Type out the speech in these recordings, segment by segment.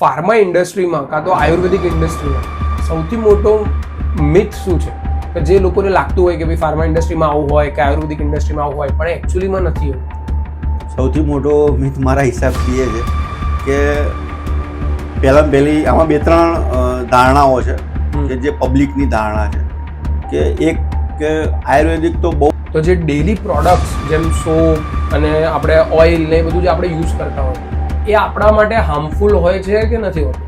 Pharma ઇન્ડસ્ટ્રીમાં કાં તો આયુર્વેદિક ઇન્ડસ્ટ્રીમાં સૌથી મોટો મિથ શું છે કે જે લોકોને લાગતું હોય કે ભાઈ ફાર્મા ઇન્ડસ્ટ્રીમાં આવું હોય કે આયુર્વેદિક ઇન્ડસ્ટ્રીમાં આવું હોય પણ એકચ્યુઅલીમાં નથી એવું? સૌથી મોટો મિથ મારા હિસાબથી એ છે કે પહેલી આમાં બે ત્રણ ધારણાઓ છે કે જે પબ્લિકની ધારણા છે કે એક કે આયુર્વેદિક તો બહુ તો જે ડેલી પ્રોડક્ટ્સ જેમ સોપ અને આપણે ઓઇલ ને એ બધું જે આપણે યુઝ કરતા હોય એ આપણા માટે હાર્મફુલ હોય છે કે નથી હોતું?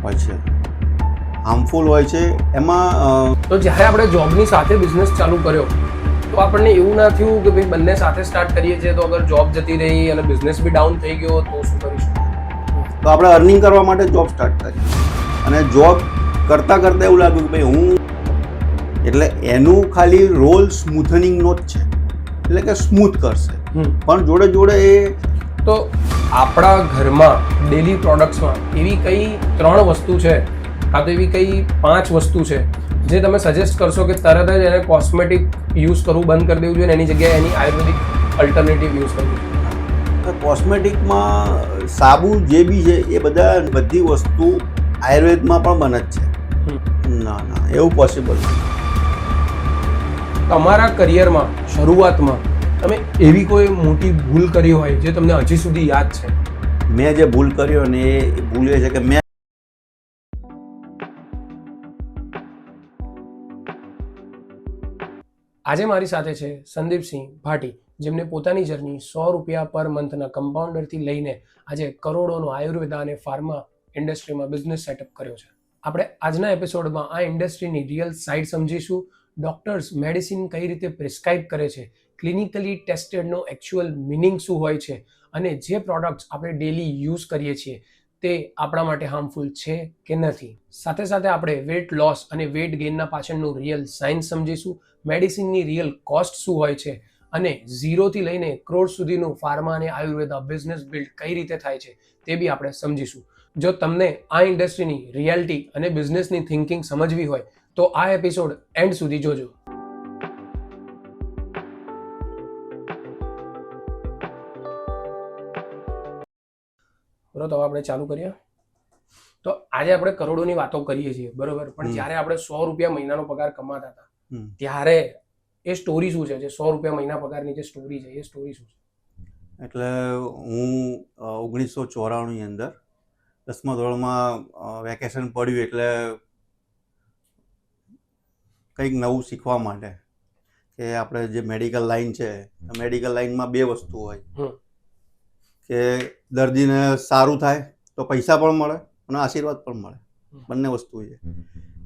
હોય છે, હાર્મફુલ હોય છે. એમાં તો જ્યારે આપણે જોબની સાથે બિઝનેસ ચાલુ કર્યો તો આપણને એવું ના થયું કે ભાઈ બંને સાથે સ્ટાર્ટ કરીએ છીએ તો અગર જોબ જતી રહી અને બિઝનેસ બી ડાઉન થઈ ગયો તો શું કરીશું? તો આપણે અર્નિંગ કરવા માટે જોબ સ્ટાર્ટ કરી અને જોબ કરતાં કરતાં એવું લાગ્યું કે ભાઈ હું એટલે એનું ખાલી રોલ સ્મૂથનિંગનો જ છે, એટલે કે સ્મૂથ કરશે, પણ જોડે જોડે એ તો આપણા ઘરમાં ડેલી પ્રોડક્ટ્સમાં એવી કઈ 3 વસ્તુ છે કાં તો એવી કઈ 5 વસ્તુ છે જે તમે સજેસ્ટ કરશો કે તરત જ એને કોસ્મેટિક યુઝ કરવું બંધ કરી દેવું જોઈએ અને એની જગ્યાએ એની આયુર્વેદિક અલ્ટરનેટિવ યુઝ કરવી? કોસ્મેટિકમાં સાબુ જે બી છે એ બધી વસ્તુ આયુર્વેદમાં પણ બને જ છે. ના એવું પોસિબલ નથી. તમારા કરિયરમાં શરૂઆતમાં તમે એવી કોઈ મોટી ભૂલ કરી હોય જે તમને હજી સુધી યાદ છે? મેં જે ભૂલ કર્યો ને એ ભૂલ એ છે કે મેં આજે મારી સાથે છે સંદીપસિંહ ભાટી, જેમને પોતાની જર્ની ₹100 પર મંથના કમ્પાઉન્ડરથી લઈને આજે કરોડોનો આયુર્વેદા અને ફાર્મા ઇન્ડસ્ટ્રીમાં બિઝનેસ સેટઅપ કર્યો છે. આપણે આજના એપિસોડમાં આ ઇન્ડસ્ટ્રીની રિયલ સાઇડ સમજીશું. ડોક્ટર્સ મેડિસિન કઈ રીતે પ્રિસ્ક્રાઇબ કરે છે, ક્લિનિકલી ટેસ્ટેડનો એકચ્યુઅલ મિનિંગ શું હોય છે અને જે પ્રોડક્ટ્સ આપણે ડેલી યુઝ કરીએ છીએ તે આપણા માટે હાર્મફુલ છે કે નથી. સાથે સાથે આપણે વેટ લોસ અને વેટ ગેઇનના પાછળનું રિયલ સાયન્સ સમજીશું, મેડિસિનની રિયલ કોસ્ટ શું હોય છે અને 0થી લઈને કરોડ સુધીનું ફાર્મા અને આયુર્વેદા બિઝનેસ બિલ્ડ કઈ રીતે થાય છે તે બી આપણે સમજીશું. જો તમને આ ઇન્ડસ્ટ્રીની રિયાલિટી અને બિઝનેસની થિંકિંગ સમજવી હોય તો આ એપિસોડ એન્ડ સુધી જોજો. બરોબર, તો આપણે ચાલુ કરીએ. તો આજે આપણે કરોડોની વાતો કરીએ છીએ બરોબર, પણ જ્યારે આપણે ₹100 મહિનાનો પગાર કમાતા હતા ત્યારે એ સ્ટોરી શું છે? જે ₹100 મહિના પગારની જે સ્ટોરી છે એ સ્ટોરી શું છે? એટલે હું 1994ની અંદર 10મા ધોરણમાં વેકેશન પડ્યું એટલે કંઈક નવું શીખવા માટે કે આપણે જે મેડિકલ લાઈન છે, મેડિકલ લાઈનમાં 2 વસ્તુ હોય કે દર્દીને સારું થાય તો પૈસા પણ મળે અને આશીર્વાદ પણ મળે, બંને વસ્તુ છે.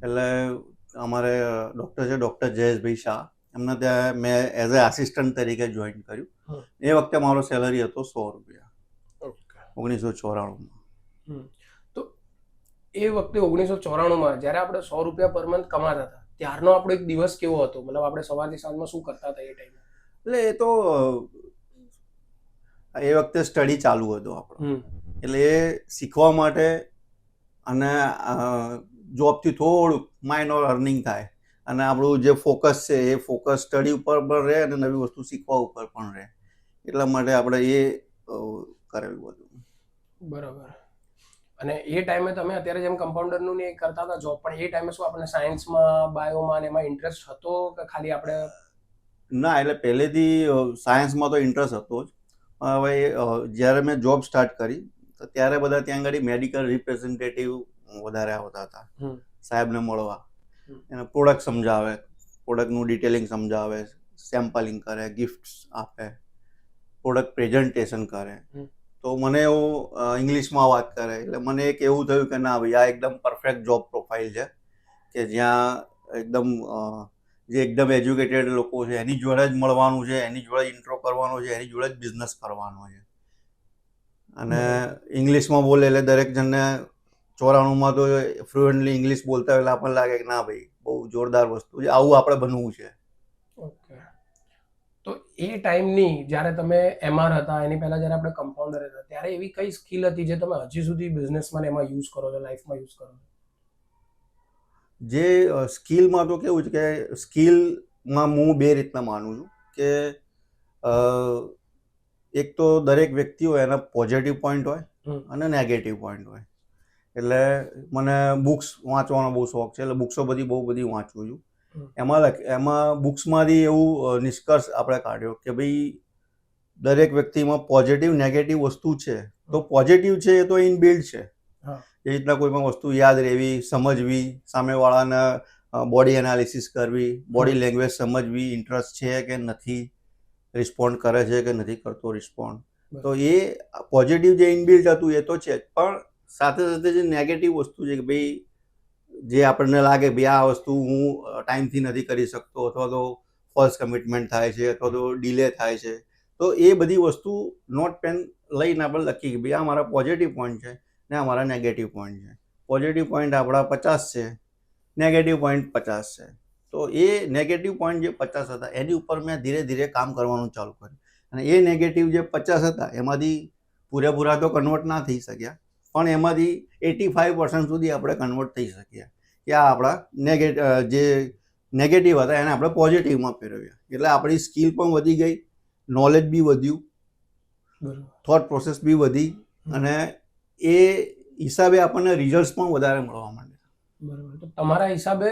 એટલે અમારે ડૉક્ટર જયેશભાઈ શાહ, એમને ત્યાં મેં એઝ એ આસિસ્ટન્ટ તરીકે જોઈન કર્યું. એ વખતે મારો સેલરી હતો ₹100 1994માં. તો એ વખતે 1994માં જ્યારે આપણે ₹100 પર મંથ કમાતા હતા ત્યારનો આપણો એક દિવસ કેવો હતો? મતલબ આપણે સવારથી સાંજમાં શું કરતા હતા એ ટાઈમે? એટલે એ તો એ વખતે સ્ટડી ચાલુ હતો આપણો, એટલે એ શીખવા માટે અને જોબથી થોડુંક માઇનોર અર્નિંગ થાય અને આપણું જે ફોકસ છે એ ફોકસ સ્ટડી ઉપર પણ રહે અને નવી વસ્તુ શીખવા ઉપર પણ રહે, એટલા માટે આપણે એ કરેલું હતું. બરાબર. અને એ ટાઈમે તમે અત્યારે જેમ કમ્પાઉન્ડરનું ને એ કરતા હતા જોબ, પણ એ ટાઈમે શું આપણને સાયન્સમાં, બાયોમાં એમાં ઇન્ટરેસ્ટ હતો કે ખાલી આપણે? ના, એટલે પહેલેથી સાયન્સમાં તો ઇન્ટરેસ્ટ હતો જ. હવે જ્યારે મેં જોબ સ્ટાર્ટ કરી તો ત્યારે બધા ત્યાં આગળ મેડિકલ રિપ્રેઝેન્ટેટિવ વધારે આવતા હતા સાહેબને મળવા. એને પ્રોડક્ટ સમજાવે, પ્રોડક્ટનું ડિટેલિંગ સમજાવે, સેમ્પલિંગ કરે, ગિફ્ટ્સ આપે, પ્રોડક્ટ પ્રેઝન્ટેશન કરે. તો મને એવું ઇંગ્લિશમાં વાત કરે એટલે મને એક એવું થયું કે ના ભાઈ આ એકદમ પરફેક્ટ જોબ પ્રોફાઇલ છે કે જ્યાં એકદમ એજ્યુકેટેડ લોકો છે એની જોડે જ મળવાનું છે, એની જોડે ઇન્ટ્રો કરવાનો છે, એની જોડે જ બિઝનેસ કરવાનો છે. અને ઇંગ્લિશમાં બોલે એટલે દરેક જણને 94માં તો ફ્લુએન્ટલી ઇંગ્લિશ બોલતા એટલે આપણને લાગે કે ના ભાઈ બહુ જોરદાર વસ્તુ છે, આવું આપણે બનવું છે. ઓકે. તો એ ટાઈમની જ્યારે તમે MR હતા, એની પહેલા જ્યારે આપણે કમ્પાઉન્ડર હતા, ત્યારે એવી કઈ સ્કિલ હતી જે તમે હજી સુધી બિઝનેસમાં એમાં યુઝ કરો છો, લાઈફમાં યુઝ કરો છો? જે સ્કિલમાં તો કેવું છે કે સ્કિલમાં હું 2 રીતના માનું છું કે એક તો દરેક વ્યક્તિ હોય એના પોઝિટિવ પોઈન્ટ હોય અને નેગેટિવ પોઈન્ટ હોય. એટલે મને બુક્સ વાંચવાનો બહુ શોખ છે, એટલે બુક્સો બહુ બધી વાંચું છું. એમાં બુક્સમાંથી એવું નિષ્કર્ષ આપણે કાઢ્યો કે ભાઈ દરેક વ્યક્તિમાં પોઝિટિવ નેગેટિવ વસ્તુ છે, તો પોઝિટિવ છે એ તો ઇનબિલ્ડ છે. એ રીતના કોઈ પણ વસ્તુ યાદ રહેવી, સમજવી, સામેવાળાના બોડી એનાલિસિસ કરવી, બોડી લેંગ્વેજ સમજવી, ઇન્ટરેસ્ટ છે કે નથી, રિસ્પોન્ડ કરે છે કે નથી કરતો રિસ્પોન્ડ, તો એ પોઝિટિવ જે ઇનબિલ્ડ હતું એ તો છે જ, પણ સાથે સાથે જે નેગેટિવ વસ્તુ છે કે ભાઈ જે આપણને લાગે ભાઈ આ વસ્તુ હું ટાઈમથી નથી કરી શકતો, અથવા તો ફોલ્સ કમિટમેન્ટ થાય છે, અથવા તો ડિલે થાય છે, તો એ બધી વસ્તુ નોટ પેન લઈને આપણે લખી કે ભાઈ આ મારા પોઝિટિવ પોઈન્ટ છે ને આ મારા નેગેટિવ પોઈન્ટ છે. પોઝિટિવ પોઈન્ટ આપણા 50 છે, નેગેટિવ પોઈન્ટ 50 છે. તો એ નેગેટિવ પોઈન્ટ જે 50 હતા એની ઉપર મેં ધીરે ધીરે કામ કરવાનું ચાલુ કર્યું, અને એ નેગેટિવ જે 50 હતા એમાંથી પૂરેપૂરા તો કન્વર્ટ ના થઈ શક્યા, પણ એમાંથી 85% સુધી આપણે કન્વર્ટ થઈ શક્યા કે આ આપણા જે નેગેટિવ હતા એને આપણે પોઝિટિવમાં ફેરવ્યા. એટલે આપણી સ્કિલ પણ વધી ગઈ, નોલેજ બી વધ્યું, થોટ પ્રોસેસ બી વધી, અને એ હિસાબે આપણને રિઝલ્ટ પણ વધારે મળવા માંડે. બરાબર. તો તમારા હિસાબે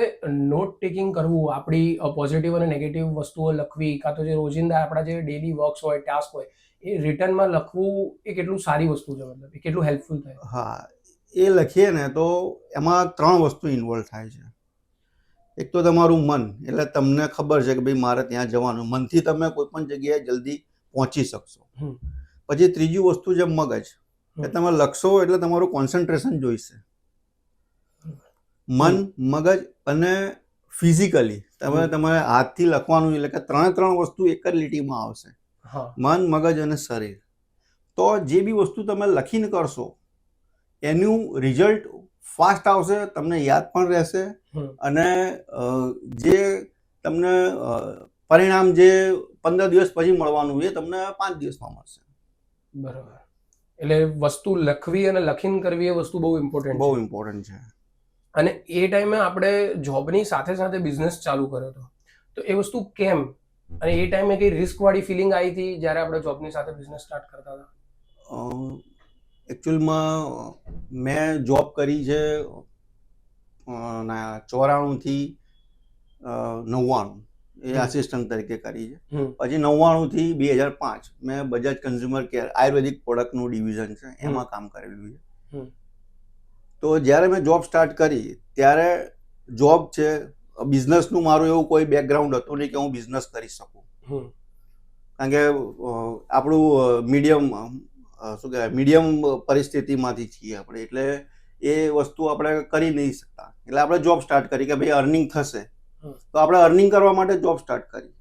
નોટ ટેકિંગ કરવું, આપણી પોઝિટિવ અને નેગેટિવ વસ્તુઓ લખવી, કાં તો જે રોજિંદા આપણા જે ડેલી વર્ક્સ હોય, ટાસ્ક હોય, એ રિટર્નમાં લખવું એ કેટલું સારી વસ્તુ છે, મતલબ એ કેટલું હેલ્પફુલ થાય? હા, એ લખીએ ને તો એમાં 3 વસ્તુ ઇન્વોલ્વ થાય છે. એક તો તમારું મન, એટલે તમને ખબર છે કે ભાઈ મારે ત્યાં જવાનું, મનથી તમે કોઈ પણ જગ્યાએ જલ્દી પહોંચી શકશો. પછી ત્રીજી વસ્તુ છે મગજ, કે તમે લખશો એટલે તમારું કોન્સન્ટ્રેશન જોઈશે. મન, મગજ અને ફિઝિકલી તમારે હાથથી લખવાનું, એટલે કે 3 વસ્તુ એક જ લીટીમાં આવશે, મન, મગજ અને શરીર. તો જે બી વસ્તુ તમે લખીને કરશો એનું રિઝલ્ટ ફાસ્ટ આવશે, તમને યાદ પણ રહેશે, અને જે તમને પરિણામ જે 15 દિવસ પછી મળવાનું એ તમને 5 દિવસમાં મળશે. બરાબર. એટલે વસ્તુ લખવી અને લખીને કરવી એ વસ્તુ બહુ ઇમ્પોર્ટન્ટ છે. અને એ ટાઈમે આપણે જોબની સાથે સાથે બિઝનેસ ચાલુ કર્યો હતો, તો એ વસ્તુ કેમ, અને એ ટાઈમે કઈ રિસ્ક વાળી ફિલિંગ આવી હતી જ્યારે આપણે જોબની સાથે બિઝનેસ સ્ટાર્ટ કરતા હતા? એકચ્યુઅલમાં મેં જોબ કરી છે 94 થી 99, એ આસિસ્ટન્ટ તરીકે કરી છે. પછી 99 થી 2005 મેં બજાજ કન્ઝ્યુમર કેર આયુર્વેદિક પ્રોડક્ટનું ડિવિઝન છે એમાં કામ કરેલું છે. તો જ્યારે મેં જોબ સ્ટાર્ટ કરી ત્યારે જોબ છે, બિઝનેસનું મારું એવું કોઈ બેકગ્રાઉન્ડ હતું નહીં કે હું બિઝનેસ કરી શકું, કારણ કે આપણું મીડિયમ પરિસ્થિતિમાંથી છીએ આપણે, એટલે એ વસ્તુ આપણે કરી નહીં શકતા. એટલે આપણે જોબ સ્ટાર્ટ કરી કે ભાઈ અર્નિંગ થશે, તો આપણે અર્નિંગ કરવા માટે જોબ સ્ટાર્ટ કરી.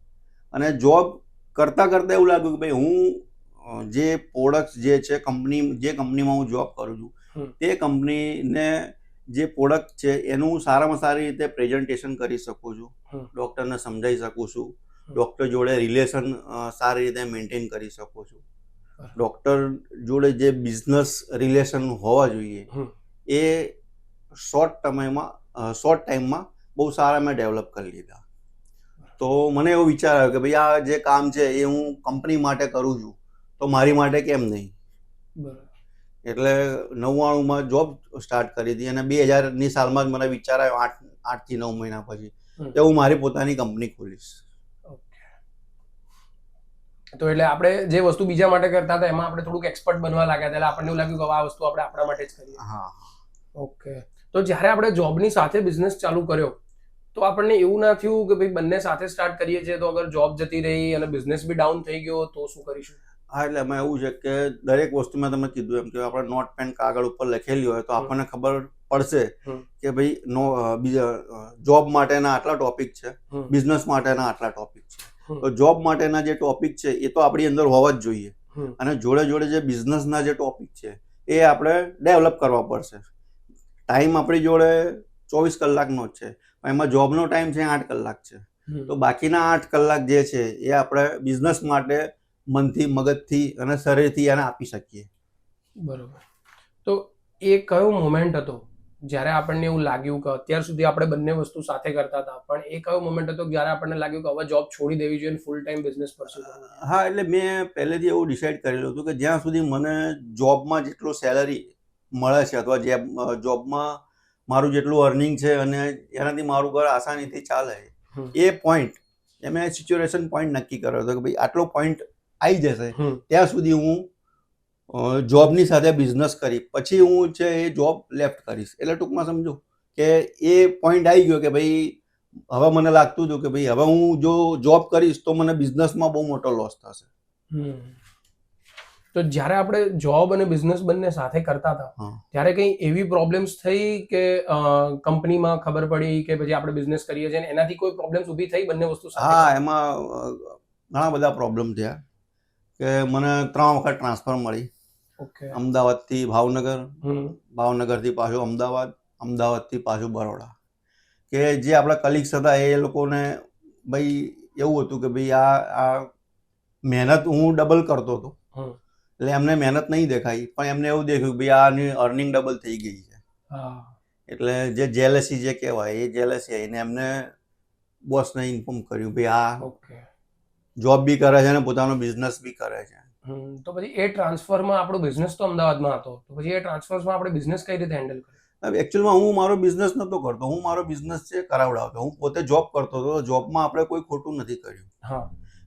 અને જોબ કરતાં કરતાં એવું લાગ્યું કે ભાઈ હું જે પ્રોડક્ટ્સ જે છે જે કંપનીમાં હું જોબ કરું છું તે કંપનીને જે પ્રોડક્ટ છે એનું સારામાં સારી રીતે પ્રેઝન્ટેશન કરી શકું છું, ડૉક્ટરને સમજાવી શકું છું, ડૉક્ટર જોડે રિલેશન સારી રીતે મેન્ટેન કરી શકું છું, ડૉક્ટર જોડે જે બિઝનેસ રિલેશન હોવા જોઈએ એ શોર્ટ ટાઈમમાં બહુ સારા મેં ડેવલપ કરી લીધા. તો મને એવો વિચાર આવ્યો કે ભાઈ આ જે કામ છે એ હું કંપની માટે કરું છું, તો મારી માટે કેમ નહીં. એટલે 99માં જોબ સ્ટાર્ટ કરી હતી, અને 2000ની સાલમાં જ મને વિચાર આવ્યો 8 થી 9 મહિના પછી કે હું મારી પોતાની કંપની ખોલીશ. તો એટલે આપણે જે વસ્તુ બીજા માટે કરતા હતા એમાં આપણે થોડુંક એક્સપર્ટ બનવા લાગ્યા હતા, એટલે આપણને એવું લાગ્યું કે આ વસ્તુ આપણે આપણા માટે જ કરીએ. હા. ઓકે. તો જ્યારે આપણે જોબની સાથે બિઝનેસ ચાલુ કર્યો તો આપણને એવું ના થયું કે ભાઈ બંને સાથે સ્ટાર્ટ કરીએ છીએ તો અગર જોબ જતી રહી અને બિઝનેસ બી ડાઉન થઈ ગયો તો શું કરીશું? હા, એટલે એમાં એવું છે કે દરેક વસ્તુમાં તમે કીધું એમ કે આપણે નોટ પેન કાગળ ઉપર લખેલી હોય તો આપણને ખબર પડશે કે ભાઈ જોબ માટેના આટલા ટોપિક છે, બિઝનેસ માટેના આટલા ટોપિક છે. તો જોબ માટેના જે ટોપિક છે એ તો આપણી અંદર હોવા જ જોઈએ, અને જોડે જોડે જે બિઝનેસના જે ટોપિક છે એ આપણે ડેવલપ કરવા પડશે. ટાઈમ આપણી જોડે 24 કલાકનો જ છે, એમાં જોબનો ટાઈમ છે 8 કલાક છે, તો બાકીના 8 કલાક જે છે એ આપણે બિઝનેસ માટે મનથી, મગજથી અને શરીરથી એને આપી શકીએ. બરોબર. તો એ કયો મોમેન્ટ હતો જ્યારે આપણને એવું લાગ્યું કે અત્યાર સુધી આપણે બંને વસ્તુ સાથે કરતા હતા, પણ એ કયો મોમેન્ટ હતો જ્યારે આપણને લાગ્યું કે હવે જોબ છોડી દેવી જોઈએ અને ફૂલ ટાઈમ બિઝનેસ પરસ્યુ કરવું? હા, એટલે મેં પહેલેથી એવું ડિસાઈડ કરેલું હતું કે જ્યાં સુધી મને જોબમાં જેટલો સેલરી મળે છે અથવા જે જોબમાં મારું જેટલું અર્નિંગ છે અને એનાથી મારું ઘર આસાનીથી ચાલે એ પોઈન્ટ એ મેં સિચ્યુએશન પોઈન્ટ નક્કી કર્યો હતો કે ભાઈ આટલો પોઈન્ટ આવી જશે ત્યાં સુધી હું જોબની સાથે બિઝનેસ કરી પછી હું છે એ જોબ લેફ્ટ કરીશ. એટલે ટૂંકમાં સમજો કે એ પોઈન્ટ આવી ગયો કે ભાઈ હવે મને લાગતું હતું કે ભાઈ હવે હું જો જોબ કરીશ તો મને બિઝનેસમાં બહુ મોટો લોસ થશે. તો જ્યારે આપણે જોબ અને બિઝનેસ બંને સાથે કરતા હતા ત્યારે કઈ એવી પ્રોબ્લેમ્સ થઈ કે કંપનીમાં ખબર પડી કે પછી આપણે બિઝનેસ કરીએ છીએ એનાથી કોઈ પ્રોબ્લેમ્સ ઊભી થઈ બંને વસ્તુ સાથે? હા, એમાં ઘણા બધા પ્રોબ્લેમ થયા કે મને 3 વખત ટ્રાન્સફર મળી. અમદાવાદથી ભાવનગર, ભાવનગરથી પાછું અમદાવાદ, અમદાવાદથી પાછું બરોડા. કે જે આપણા કલીગ્સ હતા એ લોકોને ભાઈ એવું હતું કે ભાઈ આ મહેનત હું ડબલ કરતો હતો એટલે એમને મહેનત નહીં દેખાઈ પણ એમને એવું દેખ્યું કે ભાઈ આની અર્નિંગ ડબલ થઈ ગઈ છે. એટલે જે જેલસી જે કહેવાય એ જેલસી આવીને એમને બોસને ઇન્ફોર્મ કર્યું ભાઈ આ જોબ બી કરે છે અને પોતાનો બિઝનેસ બી કરે છે. તો પછી એ ટ્રાન્સફરમાં આપણો બિઝનેસ તો અમદાવાદમાં હતો તો પછી એ ટ્રાન્સફરમાં આપણે બિઝનેસ કઈ રીતે હેન્ડલ કર્યો? એકચ્યુઅલમાં હું મારો બિઝનેસ નહોતો કરતો, હું મારો બિઝનેસ છે કરાવડાવતો. હું પોતે જોબ કરતો હતો. જોબમાં આપણે કોઈ ખોટું નથી કર્યું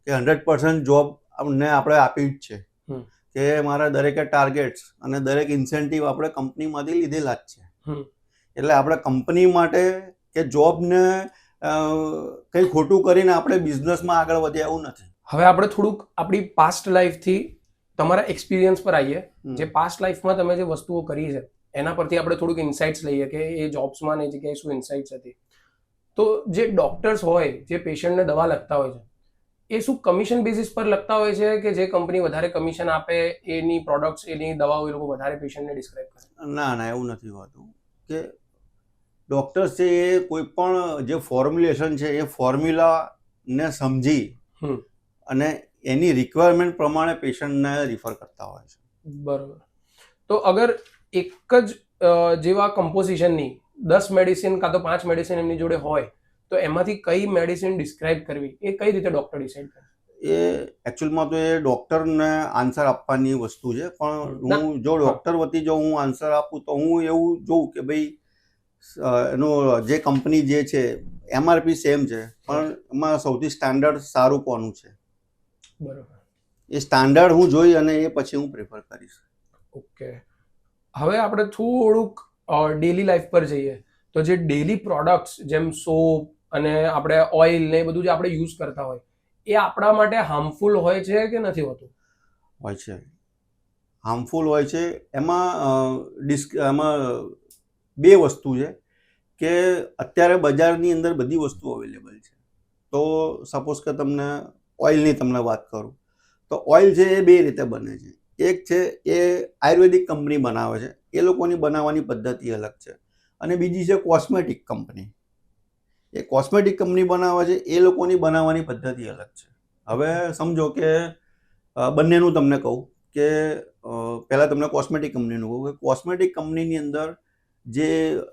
કે 100% જોબ ને આપણે આપી જ છે કે મારા દરેકે ટાર્ગેટ્સ અને દરેક ઇન્સેન્ટિવ આપણે કંપનીમાંથી લીધેલા જ છે. એટલે આપણે કંપની માટે કે જોબને કંઈ ખોટું કરીને આપણે બિઝનેસમાં આગળ વધ્યા એવું નથી. હવે આપણે થોડુંક આપણી પાસ્ટ લાઈફથી તમારા એક્સપિરિયન્સ પર આવીએ. જે પાસ્ટ લાઈફમાં તમે જે વસ્તુઓ કરી છે એના પરથી આપણે થોડુંક ઇન્સાઇટ્સ લઈએ કે એ જોબ્સમાં ને જગ્યાએ શું ઇન્સાઇટ્સ હતી. તો જે ડોક્ટર્સ હોય જે પેશન્ટને દવા લખતા હોય છે એ શું કમિશન બેઝિસ પર લખતા હોય છે કે જે કંપની વધારે કમિશન આપે એની પ્રોડક્ટ્સ એની દવાઓ એ લોકો વધારે પેશન્ટને ડિસ્ક્રાઇબ કરે? ના, એવું નથી હોતું કે ડોક્ટર્સ છે એ કોઈ પણ જે ફોર્મ્યુલેશન છે એ ફોર્મ્યુલાને સમજી અને એની રિક્વાયરમેન્ટ પ્રમાણે પેશન્ટને રિફર કરતા હોય છે. બરોબર. તો અગર એક જ જેવા કમ્પોઝિશનની 10 મેડિસિન કાં તો 5 મેડિસિન એમની જોડે હોય તો એમાંથી કઈ મેડિસિન ડિસ્ક્રાઇબ કરવી એ કઈ રીતે ડોક્ટર ડિસાઇડ કરે? એ એકચ્યુઅલમાં તો એ ડોક્ટરને આન્સર આપવાની વસ્તુ છે પણ હું જો ડોક્ટર વતી જો હું આન્સર આપું તો હું એવું જોઉં કે ભાઈ એનું જે કંપની જે છે MRP સેમ છે પણ એમાં સૌથી સ્ટાન્ડર્ડ સારું કોનું છે. બરોબર. એ સ્ટાન્ડર્ડ હું જોઈ અને એ પછી હું પ્રેફર કરીશ. ઓકે. હવે આપણે થોડુંક ડેલી લાઈફ પર જઈએ તો જે ડેલી પ્રોડક્ટ્સ જેમ સોપ અને આપણે ઓઇલ ને એ બધું જે આપણે યુઝ કરતા હોય એ આપણા માટે હાર્મફુલ હોય છે કે નથી હોતું? હોય છે, હાર્મફુલ હોય છે. એમાં બે વસ્તુ છે કે અત્યારે બજારની અંદર બધી વસ્તુ અવેલેબલ છે. તો સપોઝ કે તમને ઓઇલની તમને વાત કરું તો ઓઇલ છે એ બે રીતે બને છે. એક છે એ આયુર્વેદિક કંપની બનાવે છે, એ લોકોની બનાવવાની પદ્ધતિ અલગ છે, અને બીજી છે કોસ્મેટિક કંપની. એ કોસ્મેટિક કંપની બનાવે છે એ લોકોની બનાવવાની પદ્ધતિ અલગ છે. હવે સમજો કે બંનેનું તમને કહું કે પહેલાં તમને કોસ્મેટિક કંપનીનું કહું કે કોસ્મેટિક કંપનીની અંદર જે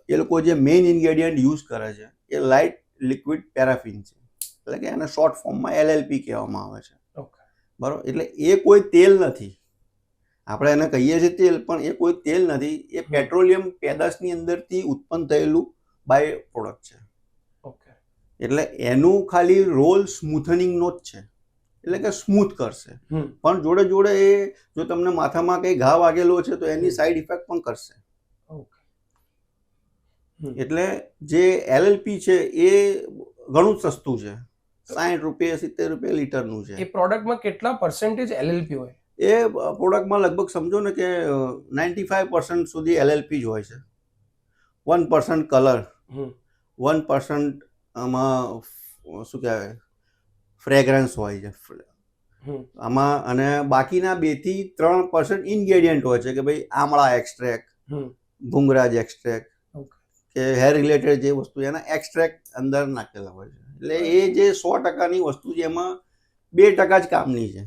એ લોકો જે મેઇન ઇન્ગ્રેડિયન્ટ યુઝ કરે છે એ લાઇટ લિક્વિડ પેરાફિન છે, એટલે કે એને શોર્ટ ફોર્મમાં LLP કહેવામાં આવે છે. બરાબર. એટલે એ કોઈ તેલ નથી, આપણે એને કહીએ છીએ તેલ પણ એ કોઈ તેલ નથી. એ પેટ્રોલિયમ પેદાશની અંદરથી ઉત્પન્ન થયેલું બાય પ્રોડક્ટ છે. એટલે એનું ખાલી રોલ સ્મૂથનિંગનો જ છે, એટલે કે સ્મૂથ કરશે પણ જોડે જોડે એ જો તમને માથામાં કંઈ ઘા વાગેલો છે તો એની સાઈડ ઇફેક્ટ પણ કરશે. એટલે જે LLP છે એ ઘણું જ સસ્તું છે, 60 રૂપિયા 70 રૂપિયા લીટરનું છે. એ પ્રોડક્ટમાં કેટલા પર્સન્ટેજ LLP હોય? એ પ્રોડક્ટમાં લગભગ સમજો ને કે 95% સુધી LLP જ હોય છે. 1% કલર, 1% આમાં શું કહેવાય ફ્રેગ્રન્સ હોય છે આમાં, અને બાકીના 2 થી 3% ઇન્ગ્રેડિયન્ટ હોય છે કે ભાઈ આમળા એક્સ્ટ્રેક્ટ, ભૂંગરાજ એક્સ્ટ્રેક્ટ કે હેર રિલેટેડ જે વસ્તુ એના એક્સ્ટ્રેક્ટ અંદર નાખેલા હોય છે. એટલે એ જે 100%ની વસ્તુ છે એમાં 2% જ કામની છે.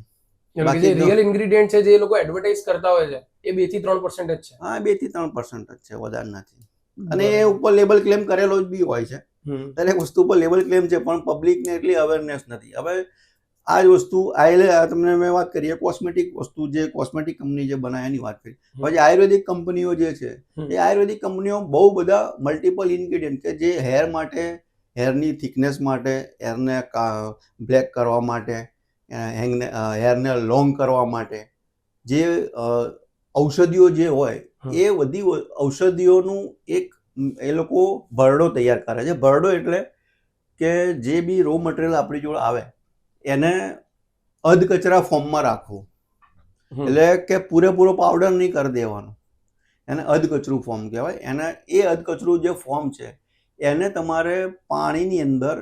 જે રિયલ ઇન્ગ્રેડિયન્ટ છે જે લોકો એડવર્ટાઇઝ કરતા હોય છે એ 2 થી 3% જ છે. હા, 2 થી 3% જ છે, વધારે નથી. અને એ ઉપર લેબલ ક્લેમ કરેલો જ બી હોય છે. દરેક વસ્તુ ઉપર લેબલ ક્લેમ છે પણ પબ્લિકને એટલી અવેરનેસ નથી. હવે આ જ વસ્તુ તમને મેં વાત કરીએ કોસ્મેટિક વસ્તુ, જે કોસ્મેટિક કંપની જે બનાવે એની વાત કરી. પછી આયુર્વેદિક કંપનીઓ જે છે એ આયુર્વેદિક કંપનીઓ બહુ બધા મલ્ટિપલ ઇન્ગ્રેડિયન્ટ કે જે હેર માટે, હેરની થિકનેસ માટે, હેરને બ્લેક કરવા માટે, હેરને લોંગ કરવા માટે જે ઔષધિઓ જે હોય એ બધી ઔષધિઓનું એક એ લોકો ભરડો તૈયાર કરે છે. ભરડો એટલે કે જે બી રો મટીરિયલ આપણી જોડે આવે એને અધકચરા ફોર્મમાં રાખવું. એટલે કે પૂરેપૂરો પાવડર નહીં કરી દેવાનો, એને અધકચરું ફોર્મ કહેવાય. એને એ અધકચરું જે ફોર્મ છે એને તમારે પાણીની અંદર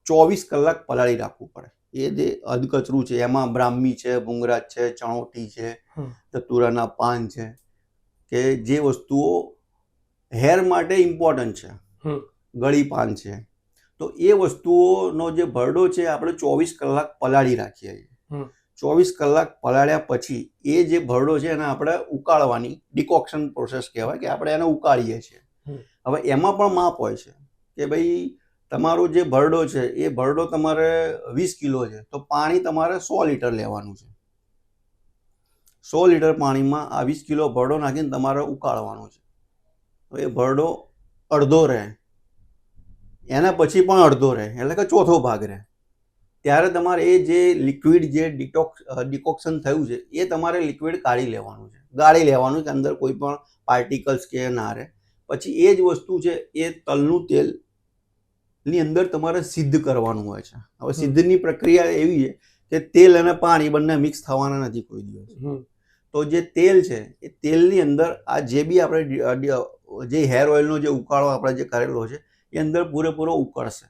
24 કલાક પલાળી રાખવું પડે. એ જે અધકચરું છે એમાં બ્રાહ્મી છે, ભૂંગરાજ છે, ચણોટી છે, ધતુરાના પાન છે, કે જે વસ્તુઓ હેર માટે ઇમ્પોર્ટન્ટ છે, ગળી પાન છે, તો એ વસ્તુઓનો જે ભરડો છે આપણે 24 કલાક પલાળી રાખીએ છીએ. 24 કલાક પલાળ્યા પછી એ જે ભરડો છે એને આપણે ઉકાળવાની ડિકોક્શન પ્રોસેસ કહેવાય, કે આપણે એને ઉકાળીએ છીએ. હવે એમાં પણ માપ હોય છે કે ભાઈ તમારો જે ભરડો છે એ ભરડો તમારે 20 કિલો છે તો પાણી તમારે 100 લીટર લેવાનું છે. 100 લીટર પાણીમાં આ 20 કિલો ભરડો નાખીને તમારે ઉકાળવાનો છે. તો એ ભરડો અડધો રહે, એના પછી પણ અડધો રહે, એટલે કે ચોથો ભાગ રહે. ત્યારે તમારે એ જે લિક્વિડ જે ડિકોક્શન થયું છે એ તમારે લિક્વિડ કાઢી લેવાનું છે, ગાળી લેવાનું કે અંદર કોઈ પણ પાર્ટિકલ્સ કે ના રહે. પછી એ જ વસ્તુ છે એ તલનું તેલની અંદર તમારે સિદ્ધ કરવાનું હોય છે. હવે સિદ્ધની પ્રક્રિયા એવી છે કે તેલ અને પાણી બંને મિક્સ થવાના નથી કોઈ દિવસ. તો જે તેલ છે એ તેલની અંદર આ જે બી આપણે જે હેર ઓઇલનો જે ઉકાળો આપણે જે કરેલો છે એ અંદર પૂરેપૂરો ઉકળશે.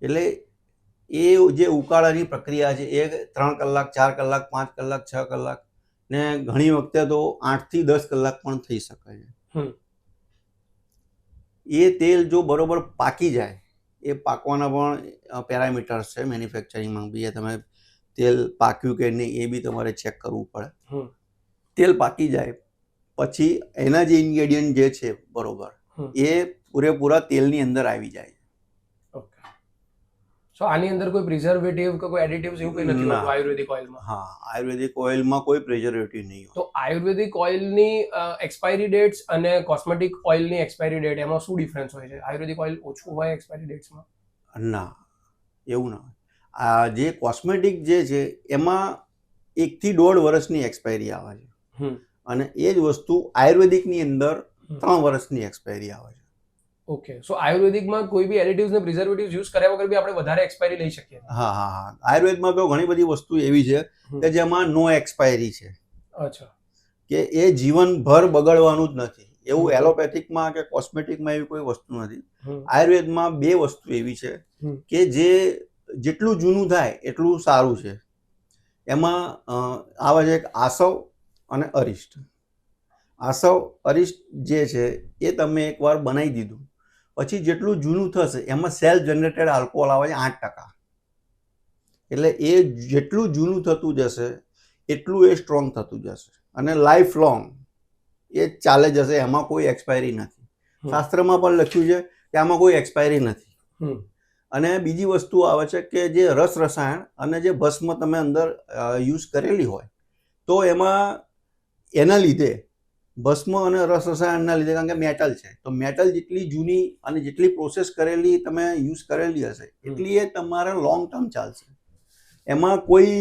એટલે એ જે ઉકાળાની પ્રક્રિયા છે એ 3 કલાક, 4 કલાક, 5 કલાક, 6 કલાક ને ઘણી વખતે તો 8 થી 10 કલાક પણ થઈ શકે છે. એ તેલ જો બરોબર પાકી જાય, એ પાકવાના પણ પેરામીટર્સ છે મેન્યુફેક્ચરિંગમાં બી. તમે તેલ પાક્યું કે નહીં એ બી તમારે ચેક કરવું પડે. તેલ પાકી જાય પછી એના જે ઇન્ગ્રેડિયન્ટ જે છે બરોબર એ પૂરેપૂરા તેલની અંદર આવી જાય. સો આની અંદર કોઈ પ્રિઝર્વેટિવ કે કોઈ એડિટિવ્સ એવું કંઈ નથી હોતું આયુર્વેદિક ઓઇલમાં? હા, આયુર્વેદિક ઓઇલમાં કોઈ પ્રિઝર્વેટિવ નહીં હોય. તો આયુર્વેદિક ઓઇલની એક્સપાયરી ડેટ્સ અને કોસ્મેટિક ઓઇલની એક્સપાયરી ડેટ એમાં શું ડિફરન્સ હોય છે? આયુર્વેદિક ઓઇલ ઓછું હોય એક્સપાયરી ડેટ્સમાં? ના, એવું ના હોય. આ જે કોસ્મેટિક જે છે એમાં 1 થી 1.5 વર્ષની એક્સપાયરી આવે છે, અને એ જ વસ્તુ આયુર્વેદિકની અંદર 3 વર્ષની એક્સપાયરી આવે છે. ઓકે, સો આયુર્વેદિકમાં કોઈ બી એડિટિવ્સ ને પ્રિઝર્વેટિવ્સ યુઝ કર્યા વગર બી આપણે વધારે એક્સપાયરી લઈ શકીએ? હા. આયુર્વેદમાં તો ઘણી બધી વસ્તુ એવી છે કે જેમાં નો એક્સપાયરી છે. અચ્છા. કે એ જીવનભર બગડવાનું જ નથી. એવું એલોપેથિકમાં કે કોસ્મેટિકમાં એવી કોઈ વસ્તુ નથી. આયુર્વેદમાં 2 વસ્તુ એવી છે કે જે જેટલું જૂનું થાય એટલું સારું છે. એમાં આવે છે એક આસવ અને અરિષ્ટ. આસવ અરિષ્ટ જે છે એ તમે એકવાર બનાવી દીધું પછી જેટલું જૂનું થશે એમાં સેલ્ફ જનરેટેડ આલ્કોહોલ આવે છે 8%. એટલે એ જેટલું જૂનું થતું જશે એટલું એ સ્ટ્રોંગ થતું જશે અને લાઈફ લોંગ એ ચાલે જશે. એમાં કોઈ એક્સપાયરી નથી. શાસ્ત્રમાં પણ લખ્યું છે કે આમાં કોઈ એક્સપાયરી નથી. અને બીજી વસ્તુ આવે છે કે જે રસ રસાયણ અને જે ભસ્મ તમે અંદર યુઝ કરેલી હોય તો એમાં એના લીધે ભસ્મ અને રસ રસાયણના લીધે, કારણ કે મેટલ છે, તો મેટલ જેટલી જૂની અને જેટલી પ્રોસેસ કરેલી તમે યુઝ કરેલી હશે એટલી એ તમારે લોંગ ટર્મ ચાલશે. એમાં કોઈ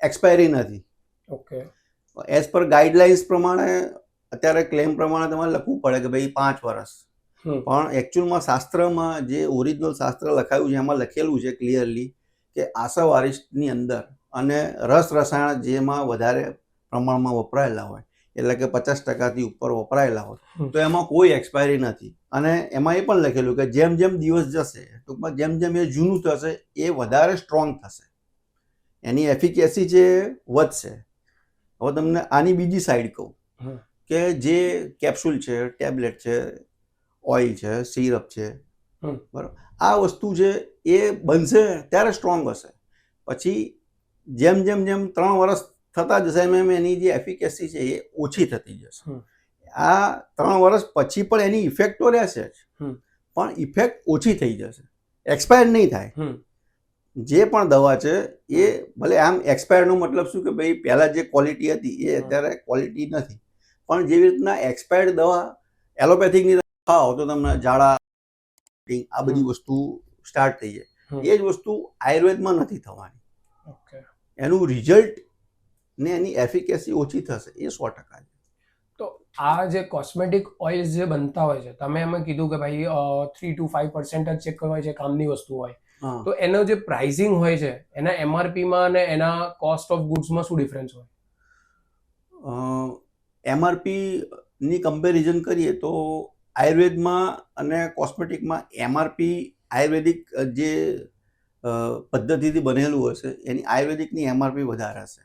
એક્સપાયરી નથી. ઓકે. એઝ પર ગાઈડલાઇન્સ પ્રમાણે અત્યારે ક્લેમ પ્રમાણે તમારે લખવું પડે કે ભાઈ 5 વર્ષ, પણ એકચ્યુઅલમાં શાસ્ત્રમાં જે ઓરિજિનલ શાસ્ત્ર લખાયું છે એમાં લખેલું છે ક્લિયરલી કે આસવ અરિષ્ટની અંદર અને રસ રસાયણ જેમાં વધારે પ્રમાણમાં વપરાયેલા હોય, એટલે કે 50%થી ઉપર વપરાયેલા હોય તો એમાં કોઈ એક્સપાયરી નથી. અને એમાં એ પણ લખેલું કે જેમ જેમ દિવસ જશે, ટૂંકમાં જેમ જેમ એ જૂનું થશે એ વધારે સ્ટ્રોંગ થશે, એની એફિકેસી છે વધશે. હવે તમને આની બીજી સાઈડ કહું કે જે કેપ્સ્યુલ છે, ટેબ્લેટ છે, ઓઇલ છે, સિરપ છે, બરાબર, આ વસ્તુ છે એ બનશે ત્યારે સ્ટ્રોંગ હશે. પછી જેમ જેમ 3 વર્ષ થતા જશે એમ એની જે એફિકેસી છે એ ઓછી થતી જશે. આ 3 વર્ષ પછી પણ એની ઇફેક્ટ તો રહેશે જ, પણ ઇફેક્ટ ઓછી થઈ જશે, એક્સપાયર નહીં થાય. જે પણ દવા છે એ ભલે આમ એક્સપાયરનો મતલબ શું કે ભાઈ પહેલાં જે ક્વોલિટી હતી એ અત્યારે ક્વોલિટી નથી, પણ જેવી રીતના એક્સપાયર્ડ દવા એલોપેથિકની ખાઓ તો તમને ઝાડા આ બધી વસ્તુ સ્ટાર્ટ થઈ જાય, એ જ વસ્તુ આયુર્વેદમાં નથી થવાની. ઓકે. એનું રિઝલ્ટ ને એની એફિકેસી ઓછી થશે એ 100% છે. તો આ જે કોસ્મેટિક ઓઇલ્સ જે બનતા હોય છે, તમે એમાં કીધું કે ભાઈ 3 to 5% જ ચેક હોય છે કામની વસ્તુ હોય, તો એનો જે પ્રાઇસિંગ હોય છે એના એમઆરપી માં અને એના કોસ્ટ ઓફ ગુડ્સમાં શું ડિફરન્સ હોય? એમઆરપી ની કમ્પેરિઝન કરીએ તો આયુર્વેદમાં અને કોસ્મેટિકમાં એમઆરપી આયુર્વેદિક જે પદ્ધતિથી બનેલું હશે એની આયુર્વેદિકની એમઆરપી વધારે હશે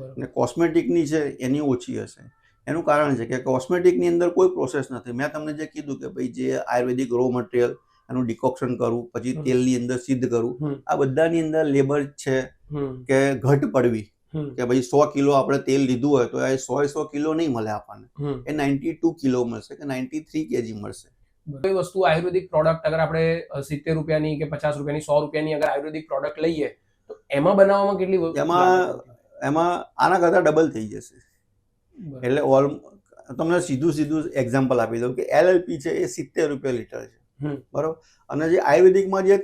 અને કોસ્મેટિકની છે એની ઓછી હશે. એનું કારણ છે કે કોસ્મેટિકની અંદર કોઈ પ્રોસેસ નથી. મેં તમને જે કીધું કે ભાઈ જે આયુર્વેદિક રો મટીરિયલ એનું ડિકોક્શન કરવું, પછી તેલની અંદર સિદ્ધ કરવું, આ બધાની અંદર લેબર છે કે ઘટ પડવી, કે ભાઈ 100 કિલો આપણે તેલ લીધું હોય તો એ 100 કિલો નહીં મળે આપણને, એ 92 કિલો મળશે કે 93 kg મળશે. કોઈ વસ્તુ આયુર્વેદિક પ્રોડક્ટ અગર આપણે 70 રૂપિયાની કે 50 રૂપિયાની 100 રૂપિયાની અગર આયુર્વેદિક પ્રોડક્ટ લઈએ તો એમાં બનાવવામાં કેટલી એમાં આના કરતાં ડબલ થઈ જશે. એટલે તમને સીધું એક્ઝામ્પલ આપી દઉં કે LLP છે એ 70 રૂપિયા લીટર છે, બરોબર, અને જે આયુર્વેદિકમાં જે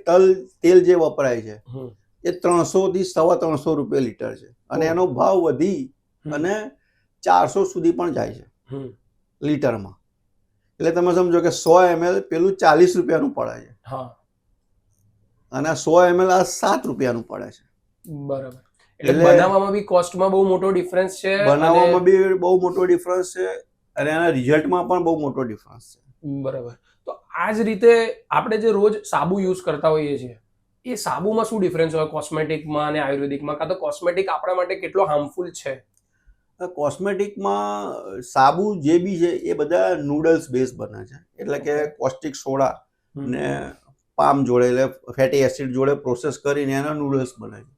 તેલ જે વપરાય છે એ 300 થી 350 રૂપિયા લીટર છે અને એનો ભાવ વધી અને 400 સુધી પણ જાય છે લીટરમાં. એટલે તમે સમજો કે 100 ml પેલું 40 રૂપિયાનું પડે છે અને 100 ml આ 7 રૂપિયાનું પડે છે. બરાબર. એટલે બનાવવામાં બી કોસ્ટમાં બહુ મોટો ડિફરન્સ છે, બનાવવામાં બી બહુ મોટો ડિફરન્સ છે અને એના રિઝલ્ટમાં પણ બહુ મોટો ડિફરન્સ છે. બરાબર. તો આ જ રીતે આપણે જે રોજ સાબુ યુઝ કરતા હોઈએ છીએ એ સાબુમાં શું ડિફરન્સ હોય કોસ્મેટિકમાં અને આયુર્વેદિકમાં? કાં તો કોસ્મેટિક આપણા માટે કેટલો હાર્મફુલ છે? કોસ્મેટિકમાં સાબુ જે બી છે એ બધા નૂડલ્સ બેઝ બને છે, એટલે કે કોસ્ટિક સોડા ને પામ જોડે એટલે ફેટી એસિડ જોડે પ્રોસેસ કરીને એના નૂડલ્સ બને છે.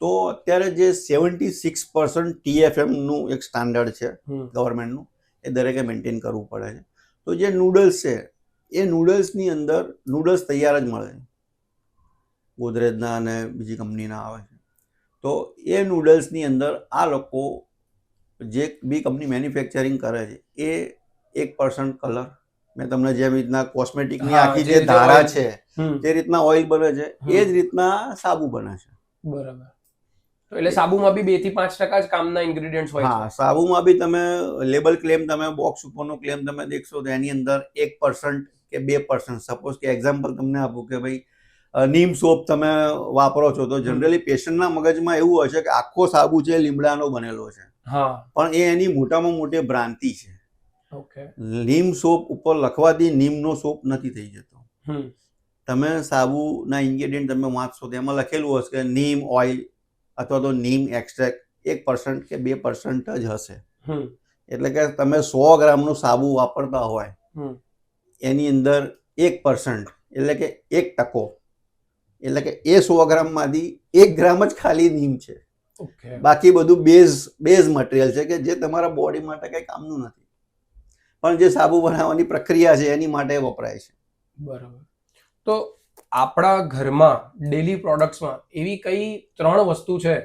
તો અત્યારે જે 76% TFM નું એક સ્ટાન્ડર્ડ છે ગવર્મેન્ટનું, એ દરેકે મેન્ટેન કરવું પડે છે. તો જે નૂડલ્સ છે એ નૂડલ્સની અંદર નૂડલ્સ તૈયાર જ મળે છે, ગોદરેજના અને બીજી કંપનીના આવે છે. તો એ નૂડલ્સની અંદર આ લોકો જે બી કંપની મેન્યુફેક્ચરિંગ કરે છે એ 1% કલર, મેં તમને જેમ રીતના કોસ્મેટિકની આખી જે ધારા છે જે રીતના ઓઇલ બને છે એ જ રીતના સાબુ બને છે. બરાબર. તો એટલે સાબુમાં બી 2 થી 5% જ કામના ઇન્ગ્રેડિયન્ટ્સ હોય છે. હા, સાબુમાં બી તમે લેબલ ક્લેમ, તમે બોક્સ ઉપરનો ક્લેમ તમે દેખશો તો એની અંદર 1% કે 2%, સપોઝ કે એક્ઝામ્પલ તમને આપું કે ભાઈ નીમ સોપ તમે વાપરો છો તો જનરલી પેશન્ટના મગજમાં એવું હોય છે કે આખો સાબુ છે લીમડાનો બનેલો છે, પણ એ એની મોટામાં મોટી ભ્રાંતિ છે. નીમ સોપ ઉપર લખવાથી નીમનો સોપ નથી થઈ જતો. તમે સાબુના ઇન્ગ્રેડિયન્ટ તમે વાંચશો તો એમાં લખેલું હશે કે નીમ ઓઇલ અથવા તો નીમ એક્સ્ટ્રેક્ટ 1% કે 2% જ હશે. એટલે કે તમે 100 ગ્રામનું સાબુ વાપરતા હોય એની અંદર 1% એટલે કે 1%, એટલે કે એ 100 ગ્રામમાંથી 1 ગ્રામ જ ખાલી નીમ છે, બાકી બધું બેઝ મટીરિયલ છે કે જે તમારા બોડી માટે કંઈ કામનું નથી, પણ જે સાબુ બનાવવાની પ્રક્રિયા છે એની માટે વપરાય છે. બરાબર. તો આપણા ઘરમાં ડેલી પ્રોડક્ટ્સમાં એવી કઈ 3 વસ્તુ છે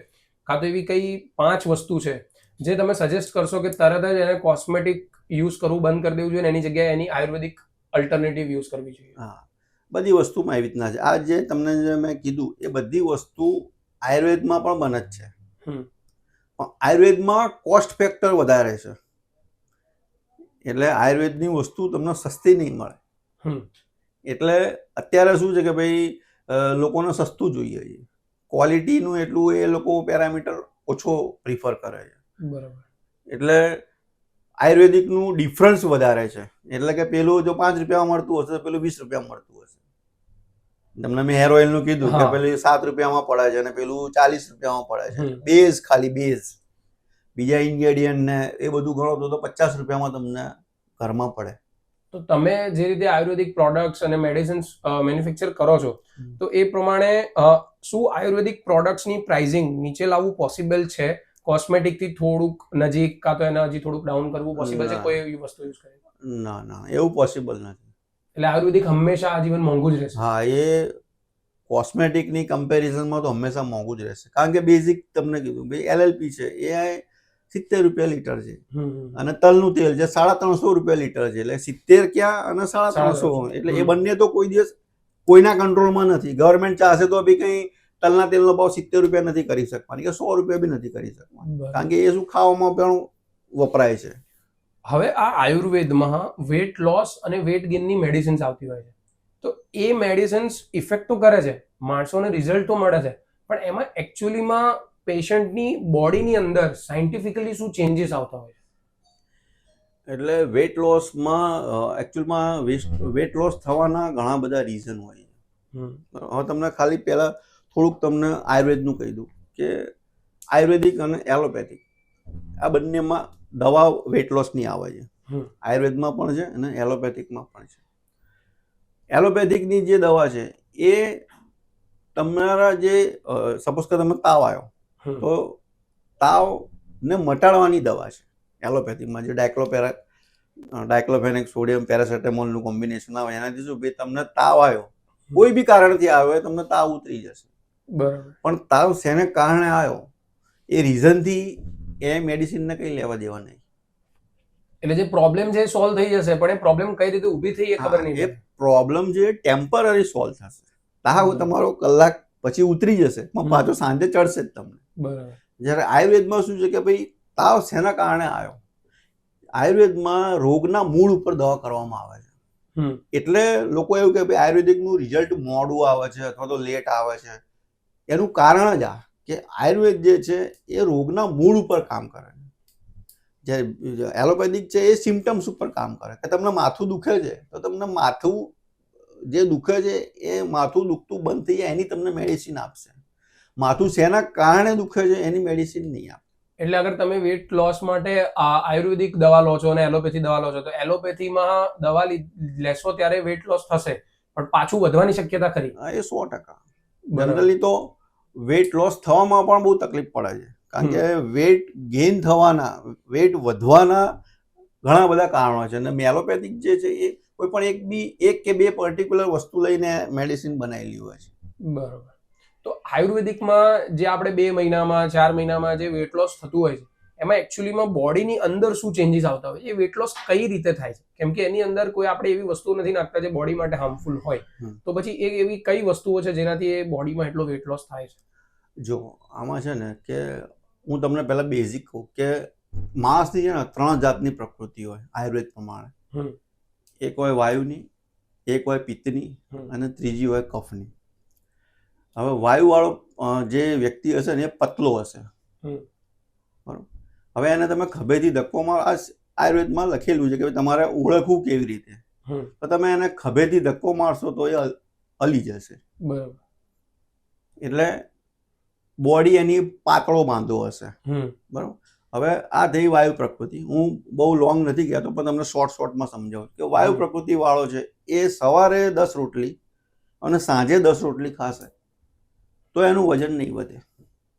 કાં તો એવી કઈ 5 વસ્તુ છે જે તમે સજેસ્ટ કરશો કે તરત જ એને કોસ્મેટિક યુઝ કરવું બંધ કરી દેવું જોઈએ અને એની જગ્યાએ એની આયુર્વેદિક અલ્ટરનેટિવ યુઝ કરવી જોઈએ? હા, બધી વસ્તુમાં એવી રીતના છે. આ જે તમને જે મેં કીધું એ બધી વસ્તુ આયુર્વેદમાં પણ બને જ છે, પણ આયુર્વેદમાં કોસ્ટ ફેક્ટર વધારે છે, એટલે આયુર્વેદની વસ્તુ તમને સસ્તી નહીં મળે. એટલે અત્યારે શું છે કે ભાઈ લોકોને સસ્તું જોઈએ છે, ક્વોલિટીનું એટલું એ લોકો પેરામીટર ઓછો પ્રિફર કરે છે. બરાબર. એટલે આયુર્વેદિકનું ડિફરન્સ વધારે છે, એટલે કે પેલું જો 5 રૂપિયામાં મળતું હશે તો પેલું 20 રૂપિયામાં મળતું હશે. તમને મેં હેર ઓઇલનું કીધું કે પેલું 7 રૂપિયામાં પડે છે અને પેલું 40 રૂપિયામાં પડે છે. બેઝ, ખાલી બેઝ, બીજા ઇન્ગ્રેડિયન્ટ ને એ બધું ગણો તો 50 રૂપિયામાં તમને ઘરમાં પડે. તો તમે જે રીતે આયુર્વેદિક પ્રોડક્ટ્સ અને મેડિસિન્સ મેન્યુફેક્ચર કરો છો તો એ પ્રમાણે શું આયુર્વેદિક પ્રોડક્ટ્સની પ્રાઇસિંગ નીચે લાવવું પોસિબલ છે? કોસ્મેટિકથી થોડુંક નજીક કાં તો એને હજી થોડુંક ડાઉન કરવું પોસિબલ છે કોઈ એવી વસ્તુ યુઝ કરે? ના, એવું પોસિબલ નથી. એટલે આયુર્વેદિક હંમેશા આજીવન મોંઘું જ રહેશે? હા, એ કોસ્મેટિકની કમ્પેરિઝનમાં તો હંમેશા મોંઘું જ રહેશે, કારણ કે બેઝિક તમને કીધું ભાઈ LLP છે એ 70 રૂપિયા લીટર છે અને તલનું તેલ છે 350 રૂપિયા લીટર છે, એટલે 70 ક્યાં અને 350, એટલે એ બંને તો કોઈ દિવસ કોઈના કંટ્રોલમાં નથી. ગવર્મેન્ટ ચાહશે તો બી કંઈ તલના તેલનો ભાવ 70 રૂપિયા નથી કરી શકવાની કે 100 રૂપિયા બી નથી કરી શકવાની, કારણ કે એ શું ખાવામાં પણ વપરાય છે. હવે આ આયુર્વેદમાં વેટ લોસ અને વેટ ગેઇનની મેડિસિન્સ આવતી હોય છે, તો એ મેડિસિન્સ ઇફેક્ટ તો કરે છે, માણસોને રિઝલ્ટ તો મળે છે, પણ એમાં એકચ્યુઅલીમાં પેશન્ટની બોડીની અંદર સાયન્ટિફિકલી શું ચેન્જીસ આવતા હોય છે? એટલે વેટ લોસમાં એકચ્યુઅલમાં વેટ લોસ થવાના ઘણા બધા રીઝન હોય છે. હવે તમને ખાલી પહેલા થોડુંક તમને આયુર્વેદનું કહી દઉં કે આયુર્વેદિક અને એલોપેથિક આ બંનેમાં દવા વેટ લોસની આવે છે. આયુર્વેદમાં પણ છે અને એલોપેથિકમાં પણ છે. એલોપેથિકની જે દવા છે એ તમારા જે સપોઝ કે તમે તાવ આવ્યો તો તાવને મટાડવાની દવા છે એલોપેથિકમાં, જે ડાયક્લોફેનેક સોડિયમ પેરાસેટેમોલનું કોમ્બિનેશન આવે એનાથી શું ભાઈ તમને તાવ આવ્યો, કોઈ બી કારણથી આવ્યો તમને તાવ ઉતરી જશે. બરાબર. પણ તાવ શેને કારણે આવ્યો એ રીઝનથી એ મેડિસિનને કંઈ લેવા દેવા નહીં. એટલે જે પ્રોબ્લેમ છે એ સોલ્વ થઈ જશે, પણ એ પ્રોબ્લેમ કઈ રીતે ઊભી થઈ એ ખબર નહીં. એ પ્રોબ્લેમ જે ટેમ્પરરી સોલ્વ થશે, તાવ તમારો કલાક પછી ઉતરી જશે પણ પાછો સાંજે ચડશે જ તમને. બરાબર. જ્યારે આયુર્વેદમાં શું છે કે ભાઈ તાવ શેના કારણે આવ્યો, આયુર્વેદમાં રોગના મૂળ ઉપર દવા કરવામાં આવે છે. એટલે લોકો એવું કે ભાઈ આયુર્વેદિકનું રિઝલ્ટ મોડું આવે છે અથવા તો લેટ આવે છે, એનું કારણ જ આ કે આયુર્વેદ જે છે એ રોગના મૂળ ઉપર કામ કરે છે, જ્યારે એલોપેથિક છે એ સિમ્ટમ્સ ઉપર કામ કરે. કે તમને માથું દુખે છે તો તમને માથું જે દુખે છે એ માથું દુખતું બંધ થઈ જાય એની તમને મેડિસિન આપશે. માથું શેના કારણે દુખે છે એની મેડિસિન નહીં આપે. એટલે અગર તમે વેટ લોસ માટે આયુર્વેદિક દવા લો છો અને એલોપેથી દવા લો છો, તો એલોપેથીમાં દવા લેશો ત્યારે વેટ લોસ થશે, પણ પાછું વધવાની શક્યતા ખરી? એ 100%. જનરલી તો વેટ લોસ થવામાં પણ બહુ તકલીફ પડે છે, કારણ કે વેટ ગેઇન થવાના, વેટ વધવાના ઘણા બધા કારણો છે અને એલોપેથિક જે છે એ કોઈ પણ એક કે બે પર્ટિક્યુલર વસ્તુ લઈને મેડિસિન બનાવેલી હોય છે. બરોબર. તો આયુર્વેદિકમાં જે આપણે 2 મહિનામાં 4 મહિનામાં જે વેટ લોસ થતું હોય છે, એમાં એકચ્યુઅલીમાં બોડીની અંદર શું ચેન્જીસ આવતા હોય છે? એ વેટ લોસ કઈ રીતે થાય છે? કેમ કે એની અંદર કોઈ આપણે એવી વસ્તુ નથી નાખતા જે બોડી માટે હાર્મફુલ હોય, તો પછી એ એવી કઈ વસ્તુઓ છે જેનાથી એ બોડીમાં એટલો વેટ લોસ થાય છે? જો આમાં છે ને કે હું તમને પહેલા બેઝિક કહું કે માણસની છે ને 3 જાતની પ્રકૃતિ હોય આયુર્વેદ પ્રમાણે. એક હોય વાયુની, એક હોય પિત્તની અને ત્રીજી હોય કફની. હવે વાયુવાળો જે વ્યક્તિ હશે ને એ પતલો હશે, બરાબર. હવે એને તમે ખભેથી ધક્કો મારો, આ આયુર્વેદમાં લખેલું છે કે તમારે ઓળખવું કેવી રીતે, તો તમે એને ખભેથી ધક્કો મારશો તો એ હલી જશે. બરાબર. એટલે બોડી એની પાતળો બાંધો હશે, બરાબર. હવે આ થઈ વાયુ પ્રકૃતિ. હું બહુ લોંગ નથી કહેતો પણ તમને શોર્ટમાં સમજાવું કે વાયુ પ્રકૃતિ વાળો છે એ સવારે 10 રોટલી અને સાંજે 10 રોટલી ખાશે તો એનું વજન નહીં વધે.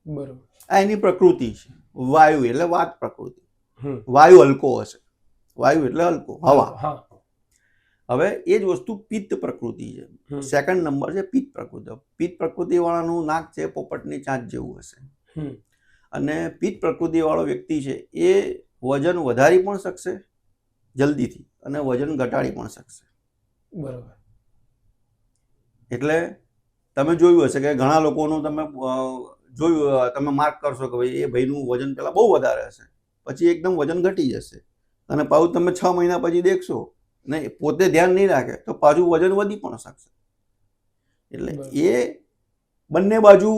બરાબર. આ એની પ્રકૃતિ છે. વાયુ એટલે વાત પ્રકૃતિ. વાયુ હલકો હશે, વાયુ એટલે હલકો, હવા. હવે એ જ વસ્તુ પિત્ત પ્રકૃતિ છે. સેકન્ડ નંબર છે પિત્ત પ્રકૃતિ. પિત્ત પ્રકૃતિ વાળાનું નાક છે પોપટની ચાંચ જેવું હશે, અને પિત્ત પ્રકૃતિ વાળો વ્યક્તિ છે એ વજન વધારી પણ શકશે જલ્દીથી અને વજન ઘટાડી પણ શકશે. બરાબર. એટલે તમે જોયું હશે કે ઘણા લોકોનું તમે માર્ક કરશો કે ભાઈ એ ભાઈનું વજન પહેલા બહુ વધારે હશે, પછી એકદમ વજન ઘટી જશે, અને પાછું તમે 6 મહિના પછી દેખશો ને પોતે ધ્યાન નહીં રાખે તો પાછું વજન વધી પણ શકશે. એટલે એ બંને બાજુ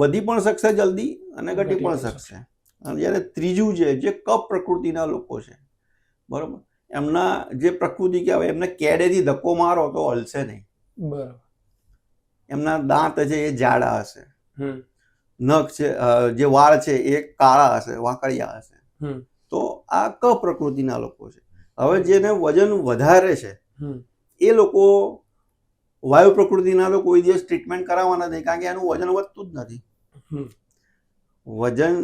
વધી પણ શકશે જલ્દી અને ઘટી પણ શકશે. અને જ્યારે ત્રીજું છે જે કફ પ્રકૃતિના લોકો છે, બરાબર, એમના જે પ્રકૃતિ કહેવાય એમને કેડેથી ધક્કો મારો તો હલશે નહીં. બરાબર. એમના દાંત છે એ જાડા હશે, નખ છે જે વાળ છે એ કાળા હશે, વાંકડિયા હશે. તો આ કફ પ્રકૃતિના લોકો છે. હવે જેને વજન વધારે છે એ લોકો વાયુ પ્રકૃતિના લોકો કોઈ દિવસ ટ્રીટમેન્ટ કરાવવાના નથી, કારણ કે એનું વજન વધતું જ નથી. વજન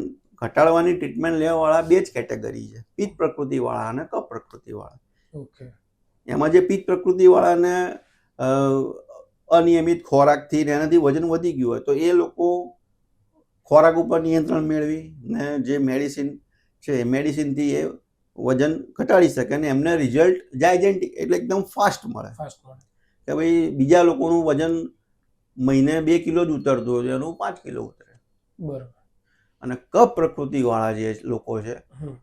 ઘટાડવાની ટ્રીટમેન્ટ લેવાવાળા 2 જ કેટેગરી છે, પિત્ત પ્રકૃતિ વાળા અને કફ પ્રકૃતિ વાળા. એમાં જે પિત્ત પ્રકૃતિ વાળાને અનિયમિત ખોરાકથી ને એનાથી વજન વધી ગયું હોય તો એ લોકો ખોરાક ઉપર નિયંત્રણ મેળવી ને જે મેડિસિન છે એ મેડિસિનથી એ વજન ઘટાડી શકે અને એમને રિઝલ્ટ જાયજેન્ટિક એટલે એકદમ ફાસ્ટ મળે કે ભાઈ બીજા લોકોનું વજન મહિને 2 કિલો જ ઉતરતું હોય એનું 5 કિલો ઉતરે. બરાબર. અને કફ પ્રકૃતિવાળા જે લોકો છે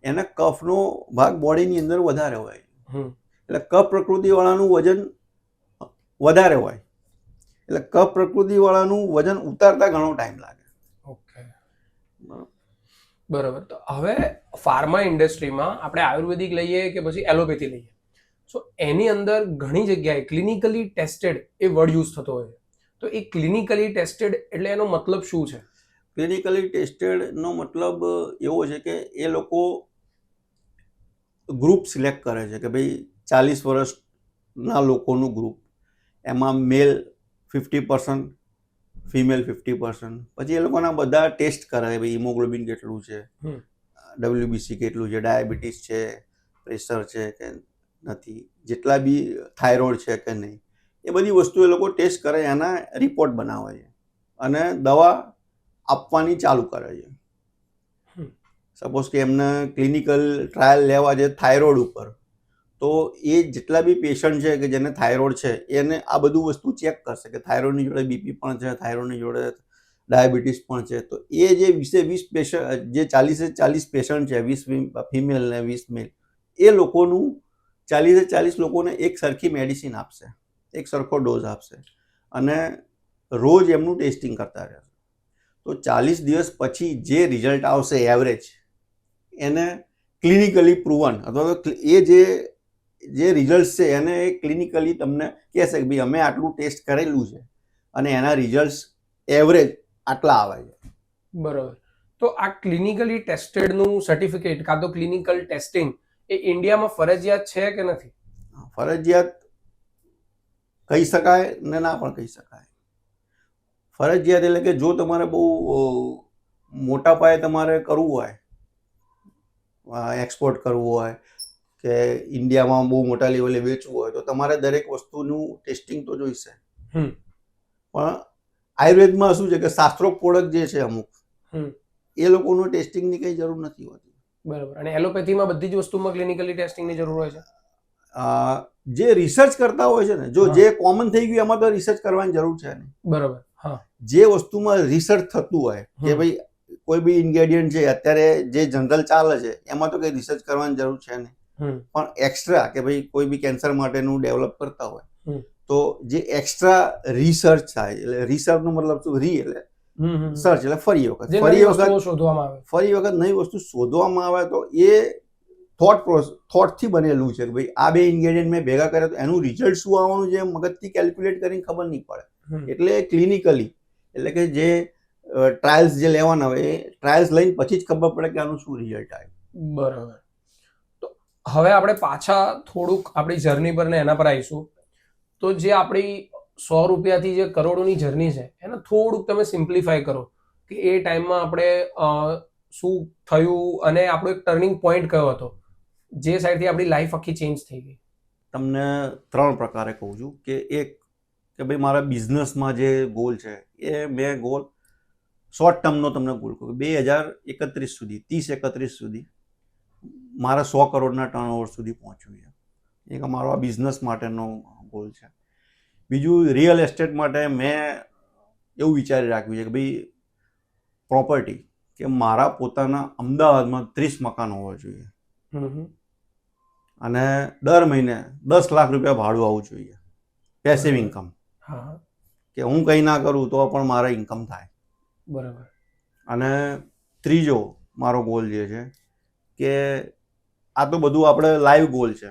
એને કફનો ભાગ બોડીની અંદર વધારે હોય એટલે કફ પ્રકૃતિવાળાનું વજન વધારે હોય એટલે કફ પ્રકૃતિવાળાનું વજન ઉતારતા ઘણો ટાઈમ લાગે. ઓકે, બરાબર. તો હવે ફાર્મા ઇન્ડસ્ટ્રીમાં આપણે આયુર્વેદિક લઈએ કે પછી એલોપેથી લઈએ, સો એની અંદર ઘણી જગ્યાએ ક્લિનિકલી ટેસ્ટેડ એ વર્ડ યુઝ થતો હોય છે. તો એ ક્લિનિકલી ટેસ્ટેડ એટલે એનો મતલબ શું છે? ક્લિનિકલી ટેસ્ટેડનો મતલબ એવો છે કે એ લોકો ગ્રુપ સિલેક્ટ કરે છે કે ભાઈ 40 વર્ષના લોકોનું ગ્રુપ, એમાં મેલ 50%, ફિમેલ 50%. પછી એ લોકોના બધા ટેસ્ટ કરે ભાઈ હિમોગ્લોબિન કેટલું છે, WBC કેટલું છે, ડાયાબિટીસ છે, પ્રેશર છે કે નથી, જેટલા બી થાઇરોઇડ છે કે નહીં, એ બધી વસ્તુ એ લોકો ટેસ્ટ કરે, એના રિપોર્ટ બનાવે છે અને દવા આપવાની ચાલુ કરે છે. સપોઝ કે એમને ક્લિનિકલ ટ્રાયલ લેવા છે થાઇરોઇડ ઉપર, તો એ જેટલા બી પેશન્ટ છે કે જેને થાઇરોઇડ છે એને આ બધું વસ્તુ ચેક કરશે કે થાઇરોઇડની જોડે બીપી પણ છે, થાઇરોઇડની જોડે ડાયાબિટીસ પણ છે. તો એ જે 20 પેશન્ટ, જે 40 પેશન્ટ છે, 20 ફિમેલ ને 20 મેલ, એ લોકોનું 40 લોકોને એક સરખી મેડિસિન આપશે, એક સરખો ડોઝ આપશે અને રોજ એમનું ટેસ્ટિંગ કરતા રહેશે. તો 40 દિવસ પછી જે રિઝલ્ટ આવશે એવરેજ, એને ક્લિનિકલી પ્રૂવન અથવા તો એ જે રિઝલ્ટ છે એને ક્લિનિકલી તમને કહેશે કે ભાઈ અમે આટલું ટેસ્ટ કરેલું છે અને એના રિઝલ્ટ એવરેજ આટલા આવે છે. બરાબર. તો આ ક્લિનિકલી ટેસ્ટેડનું સર્ટિફિકેટ કાં તો ક્લિનિકલ ટેસ્ટિંગ એ ઇન્ડિયામાં ફરજિયાત છે કે નથી? ફરજિયાત કહી શકાય ને ના પણ કહી શકાય. ફરજિયાત એટલે કે જો તમારે બહુ મોટા પાયે તમારે કરવું હોય, એક્સપોર્ટ કરવું હોય કે ઇન્ડિયામાં બહુ મોટા લેવલે વેચવું હોય, તો તમારે દરેક વસ્તુનું ટેસ્ટિંગ તો જોઈશે. પણ આયુર્વેદમાં શું છે કે શાસ્ત્રોક્ત પ્રોડક્ટ જે છે અમુક, એ લોકોનું ટેસ્ટિંગની કંઈ જરૂર નથી હોતી. બરાબર. અને એલોપેથીમાં બધી જ વસ્તુમાં ક્લિનિકલી ટેસ્ટિંગની જરૂર હોય છે? જે રિસર્ચ કરતા હોય છે ને, જો જે કોમન થઈ ગયું એમાં તો રિસર્ચ કરવાની જરૂર છે નહીં. બરાબર. હા. જે વસ્તુમાં રિસર્ચ થતું હોય કે ભાઈ કોઈ બી ઇન્ગ્રેડિયન્ટ છે અત્યારે જે જનરલ ચાલે છે એમાં તો કંઈ રિસર્ચ કરવાની જરૂર છે નહીં. પણ એક્સ્ટ્રા કે ભાઈ કોઈ બી કેન્સર માટેનું ડેવલપ કરતા હોય તો જે એક્સ્ટ્રા રિસર્ચ થાય, એટલે રિસર્ચનો મતલબ શું, રી એટલે સર્ચ એટલે ફરી વખત નવી વસ્તુ શોધવામાં આવે તો એ થોટથી બનેલું છે કે ભાઈ આ બે ઇન્ગ્રેડિયન્ટ મેં ભેગા કર્યા તો એનું રિઝલ્ટ શું આવવાનું છે મગજથી કેલ્ક્યુલેટ કરીને ખબર નહીં પડે. એટલે ક્લિનિકલી એટલે કે જે ટ્રાયલ્સ જે લેવાના હોય એ ટ્રાયલ્સ લઈને પછી જ ખબર પડે કે આનું શું રિઝલ્ટ આવે. બરાબર. તો હવે આપણે પાછા થોડુંક આપણી જર્ની પર ને એના પર આવીશું. તો જે આપણી 100 રૂપિયાથી જે કરોડોની જર્ની છે એને થોડુંક તમે સિમ્પ્લિફાય કરો કે એ ટાઈમમાં આપણે શું થયું અને આપણો એક ટર્નિંગ પોઈન્ટ કયો હતો જે સાઈડથી આપણી લાઈફ આખી ચેન્જ થઈ ગઈ. તમને 3 પ્રકારે કહું છું કે એક કે ભાઈ મારા બિઝનેસમાં જે ગોલ છે એ મેં ગોલ શોર્ટ ટર્મનો તમને ગોલ કહું, 2031 સુધી, 30-31 સુધી મારા 100 કરોડના ટર્નઓવર સુધી પહોંચવું છે. એક અમારો આ બિઝનેસ માટેનો ગોલ છે. બીજું રિયલ એસ્ટેટ માટે મેં એવું વિચારી રાખ્યું છે કે ભાઈ પ્રોપર્ટી, કે મારા પોતાના અમદાવાદમાં 30 મકાન હોવા જોઈએ અને દર મહિને 10 લાખ રૂપિયા ભાડું આવવું જોઈએ, પેસિવ ઇન્કમ, કે હું કંઈ ના કરું તો પણ મારે ઇન્કમ થાય. બરાબર. અને ત્રીજો મારો ગોલ જે છે કે આ તો બધું આપણે લાઈવ ગોલ છે,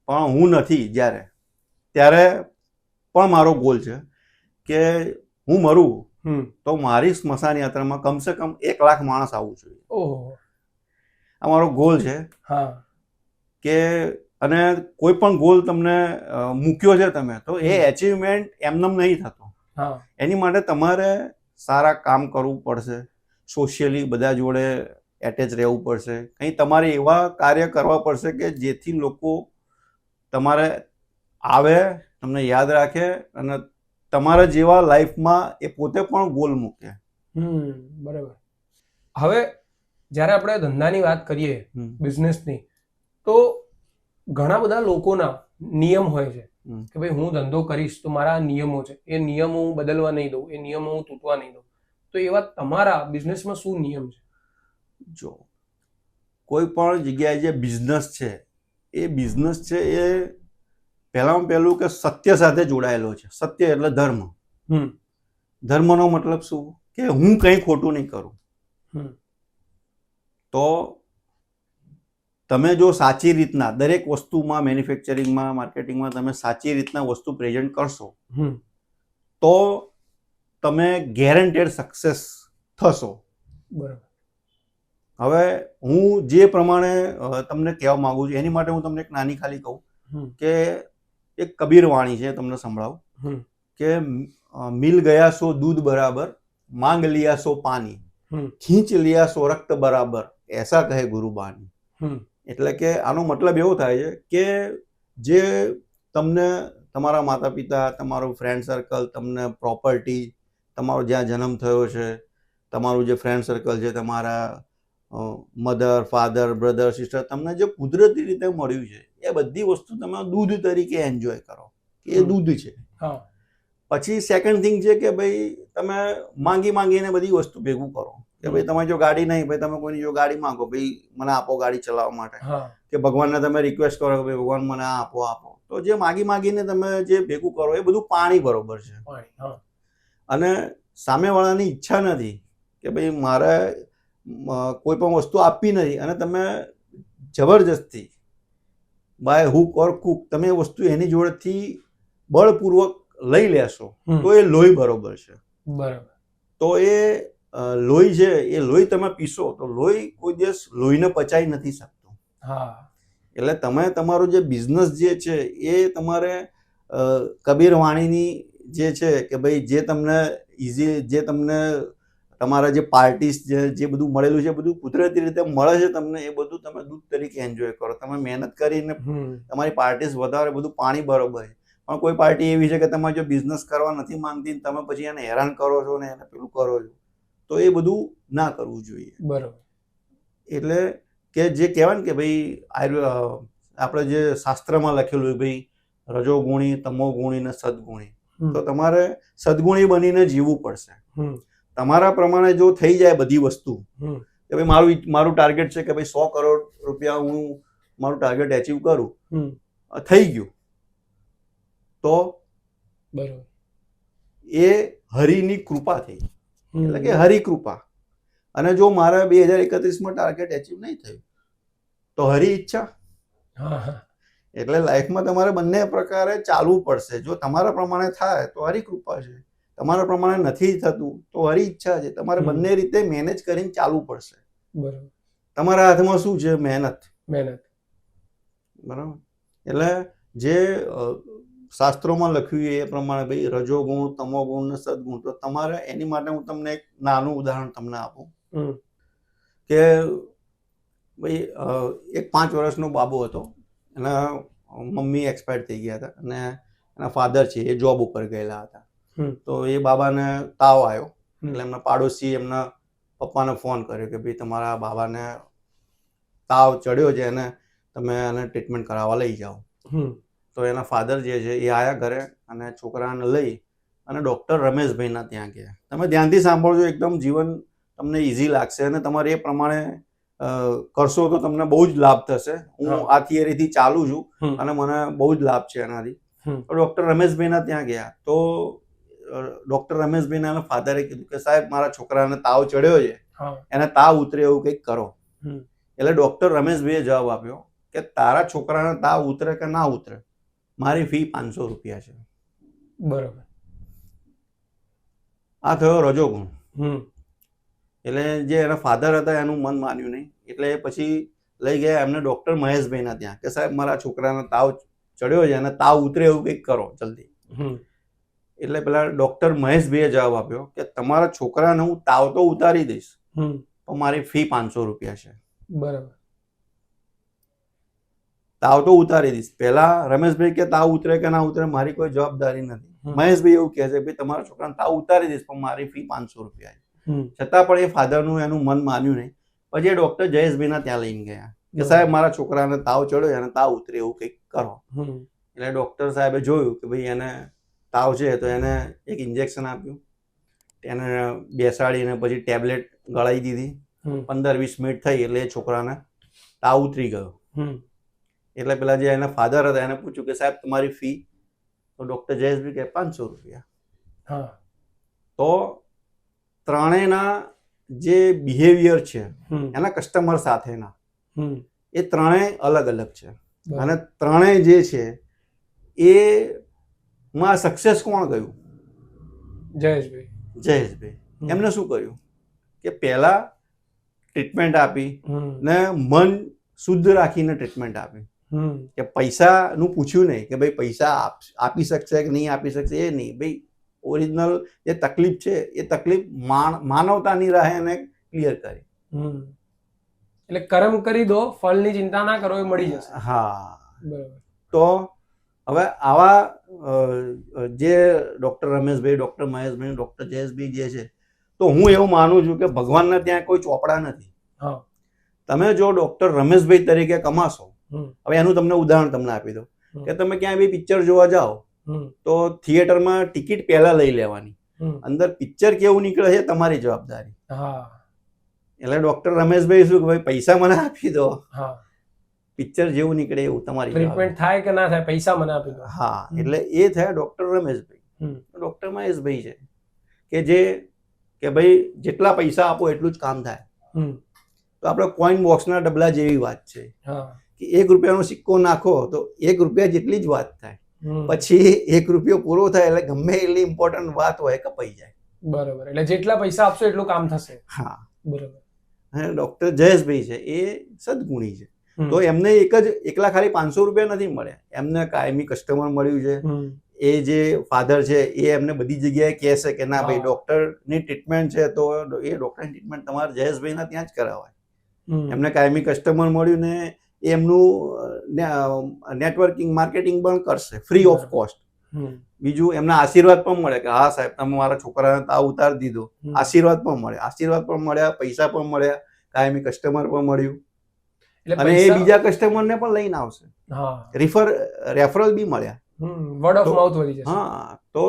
પણ હું નથી ત્યારે પણ મારો ગોલ છે કે હું મરું તો મારી સ્મશાન યાત્રામાં કમસે કમ 1 લાખ માણસ આવવું જોઈએ. આ મારો ગોલ છે. કે અને કોઈ પણ ગોલ તમને મૂક્યો છે તમે તો એ એચિવમેન્ટ એમનેમ નહીં થતો. એની માટે તમારે સારા કામ કરવું પડશે, સોશિયલી બધા જોડે એટેચ રહેવું પડશે, કંઈ તમારે એવા કાર્ય કરવા પડશે કે જેથી લોકો તમારે આવે, તમને યાદ રાખે અને તમારા જેવા લાઈફમાં એ પોતે પણ ગોલ મૂકે. બરાબર. હવે જ્યારે આપણે ધંધાની વાત કરીએ, બિઝનેસની, તો ઘણા બધા લોકોના નિયમ હોય છે કે ભાઈ હું ધંધો કરીશ તો મારા નિયમો છે, એ નિયમો હું બદલવા નહીં દઉં, એ નિયમો હું તૂટવા નહીં દઉં. તો એવા તમારા બિઝનેસમાં શું નિયમ છે? જો કોઈ પણ જગ્યાએ જે બિઝનેસ છે એ પહેલામાં પહેલું કે સત્ય સાથે જોડાયેલો છે. સત્ય એટલે ધર્મ. ધર્મનો મતલબ શું કે હું કંઈ ખોટું નહીં કરું. તો તમે જો સાચી રીતના દરેક વસ્તુમાં, મેન્યુફેક્ચરિંગમાં, માર્કેટિંગમાં તમે સાચી રીતના વસ્તુ પ્રેઝન્ટ કરશો તો તમે ગેરંટેડ સક્સેસ થશો. બરાબર. હવે હું જે પ્રમાણે તમને કહેવા માંગુ છું એની માટે હું તમને એક નાની ખાલી કહું કે એક કબીર વાણી છે, તમને સંભળાવું કે મિલ ગયા સો દૂધ બરાબર, માંગ લિયા સો પાણી, ખીંચ લિયા સો રક્ત બરાબર, એસા કહે ગુરુબાની. એટલે કે આનો મતલબ એવો થાય છે કે જે તમને તમારા માતા પિતા, તમારું ફ્રેન્ડ સર્કલ, તમને પ્રોપર્ટી, તમારો જ્યાં જન્મ થયો છે, તમારું જે ફ્રેન્ડ સર્કલ છે, તમારા મધર, ફાધર, બ્રધર, સિસ્ટર, તમને જે કુદરતી રીતે મળ્યું છે એ બધી વસ્તુ તમે દૂધ તરીકે એન્જોય કરો. એ દૂધ છે. પછી સેકન્ડ થિંગ છે કે ભાઈ તમે માંગીને બધી વસ્તુ ભેગું કરો કે ભાઈ તમે જો ગાડી નહીં, ભાઈ તમે કોઈની જો ગાડી માંગો, ભાઈ મને આપો ગાડી ચલાવવા માટે, કે ભગવાનને તમે રિક્વેસ્ટ કરો કે ભાઈ ભગવાન મને આપો. તો જે માગીને તમે જે ભેગું કરો એ બધું પાણી બરોબર છે. અને સામેવાળાની ઈચ્છા નથી કે ભાઈ મારે કોઈ પણ વસ્તુ આપવી નથી અને તમે જબરજસ્તી બાય હુક ઓર કુક તમે એ વસ્તુ એની જોડેથી બળપૂર્વક લઈ લેશો તો એ લોહી બરોબર છે. બરાબર. તો એ લોહી છે, એ લોહી તમે પીશો તો લોહી કોઈ દિવસ લોહીને પચાવી નથી શકતું. એટલે તમે તમારો જે બિઝનેસ જે છે એ તમારે કબીર વાણીની જે છે કે ભાઈ જે તમને ઇઝી, જે તમને તમારા જે પાર્ટીસ જે બધું મળેલું છે, બધું કુદરતી રીતે મળે છે તમને, એ બધું તમે દૂધ તરીકે એન્જોય કરો. તમે મહેનત કરીને તમારી પાર્ટીસ વધારે, બધું પાણી બરોબર છે. પણ કોઈ પાર્ટી એવી છે કે તમે જો બિઝનેસ કરવા નથી માંગતી, તમે પછી એને હેરાન કરો છો ને એને પેલું કરો છો, તો એ બધું ના કરવું જોઈએ. બરાબર. એટલે કે જે કહેવાય ને કે ભાઈ આપણે જે શાસ્ત્રમાં લખેલું હોય ભાઈ રજોગુણી, તમોગુણી ને સદગુણી, તો તમારે સદગુણી બનીને જીવવું પડશે. તમારા પ્રમાણે જો થઈ જાય બધી વસ્તુ કે ભાઈ મારું ટાર્ગેટ છે કે ભાઈ 100 કરોડ રૂપિયા હું મારું ટાર્ગેટ એચીવ કરું, થઈ ગયું, તો બરાબર એ હરિની કૃપા થઈ. એટલે કે હરિ કૃપા. અને જો મારા 2031માં ટાર્ગેટ એચીવ નહીં થયું તો હરિ ઈચ્છા. એટલે લાઈફમાં તમારે બંને પ્રકારે ચાલવું પડશે. જો તમારા પ્રમાણે થાય તો હરિ કૃપા છે, તમારા પ્રમાણે નથી થતું તો હરિ ઈચ્છા છે. તમારે બંને રીતે મેનેજ કરીને ચાલવું પડશે. બરાબર. તમારા હાથમાં શું છે? મહેનત. બરાબર. એટલે જે શાસ્ત્રોમાં લખ્યું એ પ્રમાણે ભાઈ રજોગુણ, તમોગુણ ને સદગુણ, તો તમારે એની માટે હું તમને એક નાનું ઉદાહરણ તમને આપું કે ભાઈ એક 5 વર્ષનો બાબો હતો, એના મમ્મી એક્સપાયર થઈ ગયા હતા અને એના ફાધર છે એ જોબ ઉપર ગયેલા હતા. તો એ બાબાને તાવ આવ્યો એટલે એમના પાડોશી એમના પપ્પાને ફોન કર્યો કે ભાઈ તમારા બાબાને તાવ ચડ્યો છે અને તમે એને ટ્રીટમેન્ટ કરાવવા લઈ જાઓ. તો એના ફાધર જે છે એ આવ્યા ઘરે અને છોકરાને લઈ અને ડૉક્ટર રમેશભાઈના ત્યાં ગયા. તમે ધ્યાનથી સાંભળજો, એકદમ જીવન તમને ઇઝી લાગશે અને તમારે એ પ્રમાણે કરશો તો તમને બહુ જ લાભ થશે. હું આ થિયરીથી ચાલું છું અને મને બહુ જ લાભ છે એનાથી. તો ડૉક્ટર રમેશભાઈના ત્યાં ગયા તો ડૉક્ટર રમેશભાઈના ફાધરે કીધું કે સાહેબ મારા છોકરાને તાવ ચડ્યો છે, એને તાવ ઉતરે એવું કંઈક કરો. એટલે ડૉક્ટર રમેશભાઈએ જવાબ આપ્યો કે તારા છોકરાને તાવ ઉતરે કે ના ઉતરે, મારી ફી 500 રૂપિયા છે. બરાબર. આ થયો રજોગુણ. એટલે જે એના ફાધર હતા એનું મન માન્યું નહીં, એટલે પછી લઈ ગયા એમને ડૉક્ટર મહેશભાઈના ત્યાં કે સાહેબ મારા છોકરાને તાવ ચડ્યો છે અને તાવ ઉતરે એવું કંઈક કરો જલ્દી. એટલે પેલા ડૉક્ટર મહેશભાઈએ જવાબ આપ્યો કે તમારા છોકરાને હું તાવ તો ઉતારી દઈશ પણ મારી ફી 500 રૂપિયા છે. બરાબર. તાવ તો ઉતારી દઈશ. પહેલા રમેશભાઈ કે તાવ ઉતરે કે ના ઉતરે મારી કોઈ જવાબદારી નથી, મહેશભાઈ એવું કહે છે ભાઈ તમારા છોકરાને તાવ ઉતારી દઈશ પણ મારી ફી 500 રૂપિયા છે. છતાં પણ એ ફાધરનું એનું મન માન્યું નહીં. પછી એ ડોક્ટર જયેશભાઈના ત્યાં લઈને ગયા કે સાહેબ મારા છોકરાને તાવ ચડ્યો અને તાવ ઉતરે એવું કંઈક કરો. એટલે ડોક્ટર સાહેબે જોયું કે ભાઈ એને તાવ છે તો એને એક ઇન્જેક્શન આપ્યું, એને બેસાડીને પછી ટેબ્લેટ ગળાઈ દીધી. 15-20 મિનિટ થઈ એટલે એ છોકરાને તાવ ઉતરી ગયો. એટલે પેલા જે એના ફાધર હતા એને પૂછ્યું કે સાહેબ તમારી ફી? તો ડોક્ટર જયેશભાઈ કહે 500 રૂપિયા. તો ત્રણેયના જે બિહેવિયર છે એના કસ્ટમર સાથેના એ ત્રણેય અલગ અલગ છે. અને ત્રણેય જે છે એમાં સક્સેસ કોણ ગયું? જયેશભાઈ. એમને શું કર્યું કે પહેલા ટ્રીટમેન્ટ આપી ને મન શુદ્ધ રાખીને ટ્રીટમેન્ટ આપી. કે પૈસાનું પૂછ્યું નહીં કે ભાઈ પૈસા આપી શકશે કે નહીં આપી શકશે, એ નહીં. ભાઈ ઓરિજિનલ જે તકલીફ છે એ તકલીફ માનવતાની રાહે એને ક્લિયર કરી. એટલે કર્મ કરી દો, ફળની ચિંતા ના કરો, એ મળી જશે. હા, બરાબર. તો હવે આવા જે ડૉક્ટર રમેશભાઈ, ડૉક્ટર મહેશભાઈ, ડૉક્ટર જયેશભાઈ જે છે, તો હું એવું માનું છું કે ભગવાનના ત્યાં કોઈ ચોપડા નથી. તમે જો ડૉક્ટર રમેશભાઈ તરીકે કમાશો, હવે એનું તમને ઉદાહરણ તમને આપી દો કે તમે ક્યાંય બી પિક્ચર જોવા જાઓ તો થિયેટરમાં ટિકિટ પહેલા લઈ લેવાની, અંદર પિક્ચર કેવું નીકળે છે તમારી જવાબદારી. એટલે ડૉક્ટર રમેશભાઈ શું કે ભાઈ પૈસા મને આપી દો, પિક્ચર જેવું નીકળે એવું તમારી ટ્રીટમેન્ટ થાય કે ના થાય, પૈસા મને આપી દો. હા, એટલે એ થયા ડૉક્ટર રમેશભાઈ. ડૉક્ટર મહેશભાઈ છે કે જે કે ભાઈ જેટલા પૈસા આપો એટલું જ કામ થાય. તો આપણે કોઈન બોક્સના ડબલા જેવી વાત છે કે 1 રૂપિયાનો સિક્કો નાખો તો 1 રૂપિયા જેટલી જ વાત થાય. પછી 1 રૂપિયો પૂરો થાય એટલે ગમે એટલી ઇમ્પોર્ટન્ટ વાત હોય કપાઈ જાય. બરાબર. એટલે જેટલા પૈસા આપશો એટલું કામ થશે. હા, બરાબર. અને ડૉક્ટર જયેશભાઈ છે એ સદગુણી છે. તો એમને એકલા ખાલી 500 રૂપિયા નથી મળ્યા, એમને કાયમી કસ્ટમર મળ્યું છે. એ જે ફાધર છે એ એમને બધી જગ્યાએ કહેશે કે ના ભાઈ ડૉક્ટરની ટ્રીટમેન્ટ છે તો એ ડૉક્ટરની ટ્રીટમેન્ટ તમારે જયેશભાઈના ત્યાં જ કરાવાય. એમને કાયમી કસ્ટમર મળ્યું ને એમનું નેટવર્કિંગ માર્કેટિંગ પણ કરશે ફ્રી ઓફ કોસ્ટ. બીજું એમના આશીર્વાદ પણ મળે કે હા સાહેબ તમે મારા છોકરાને તાવ ઉતારી દીધો. આશીર્વાદ પણ મળે, આશીર્વાદ પણ મળ્યા, પૈસા પણ મળ્યા, કાયમી કસ્ટમર પણ મળ્યું. અને એ બીજા કસ્ટમરને પણ લઈને આવશે. રેફરલ બી મળ્યા. વર્ડ ઓફ માઉથ વધી જશે. હા, તો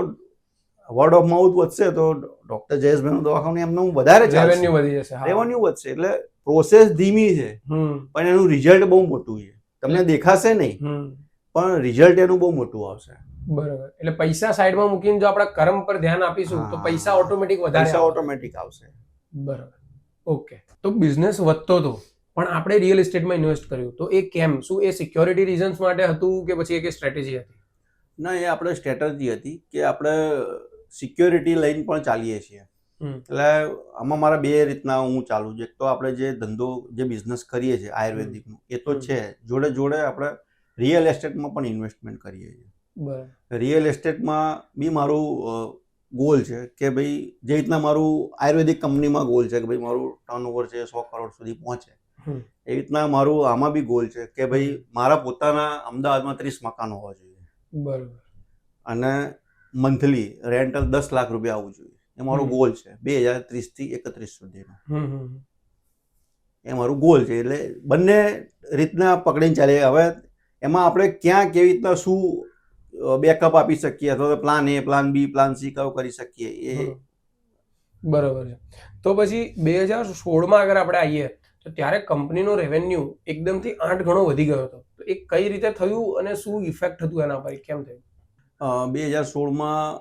વર્ડ ઓફ માઉથ વધશે તો ડોક્ટર જયેશભાઈનું દવાખાનું એમનું વધારે રેવન્યુ વધી જશે. રેવન્યુ વધશે. એટલે પ્રોસેસ ધીમી છે પણ એનું રિઝલ્ટ બહુ મોટું છે. તમને દેખાશે નહીં પણ રિઝલ્ટ એનું બહુ મોટું આવશે. બરાબર. એટલે પૈસા સાઈડમાં મૂકીને જો આપણા કર્મ પર ધ્યાન આપીશું તો પૈસા ઓટોમેટિક આવશે. બરાબર. ઓકે. તો બિઝનેસ વધતો હતો પણ આપણે રિયલ એસ્ટેટમાં ઇન્વેસ્ટ કર્યું તો એ કેમ? શું એ સિક્યોરિટી રીઝન્સ માટે હતું કે પછી એક સ્ટ્રેટેજી હતી? ના, એ આપણે સ્ટ્રેટેજી હતી કે આપણે સિક્યોરિટી લઈને પણ ચાલીએ છીએ. એટલે આમાં મારા 2 રીતના હું ચાલું છું. એક તો આપણે જે ધંધો જે બિઝનેસ કરીએ છીએ આયુર્વેદિકનું એ તો છે, જોડે જોડે આપણે રિયલ એસ્ટેટમાં પણ ઇન્વેસ્ટમેન્ટ કરીએ છીએ. રિયલ એસ્ટેટમાં બી મારું ગોલ છે કે ભાઈ જે રીતના મારું આયુર્વેદિક કંપનીમાં ગોલ છે કે ભાઈ મારું ટર્નઓવર છે 100 કરોડ સુધી પહોંચે, એ રીતના મારું આમાં બી ગોલ છે કે ભાઈ મારા પોતાના અમદાવાદમાં 30 મકાનો હોવા જોઈએ. બરાબર. અને મંથલી રેન્ટલ 10 લાખ રૂપિયા આવવું જોઈએ. એ મારો ગોલ છે 2030 થી 31 સુધીનો. એ મારું ગોલ છે. એટલે બંને રીતના પકડીને ચાલે. હવે એમાં આપણે ક્યાં કેવી રીતના શું બેકઅપ આપી શકીએ અથવા તો plan A, plan B, plan C કયો કરી શકીએ એ. બરાબર છે. તો પછી 2016માં અગર આપણે આવીએ તો ત્યારે કંપનીનો રેવન્યુ એકદમથી 8 ગણો વધી ગયો હતો. તો એ કઈ રીતે થયું અને શું ઇફેક્ટ હતું એના પર, કેમ થયું? 2016માં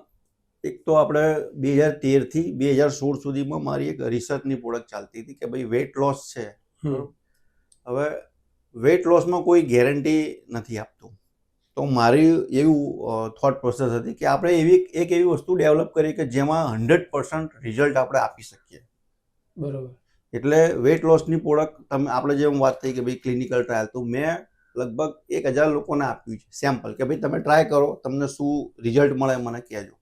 એક તો આપણે 2013 થી 2016 સુધીમાં મારી એક રિસર્ચની પ્રોડક્ટ ચાલતી હતી કે ભાઈ વેટ લોસ છે. હવે વેટ લોસમાં કોઈ ગેરંટી નથી આપતું. તો મારી એવું થોટ પ્રોસેસ હતી કે આપણે એવી વસ્તુ ડેવલપ કરી કે જેમાં 100% રિઝલ્ટ આપણે આપી શકીએ. બરોબર. એટલે વેટ લોસની પ્રોડક્ટ આપણે જેમ વાત થઈ કે ભાઈ ક્લિનિકલ ટ્રાયલ, તો મેં લગભગ 1000 લોકોને આપ્યું છે સેમ્પલ કે ભાઈ તમે ટ્રાય કરો, તમને શું રિઝલ્ટ મળે મને કહેજો.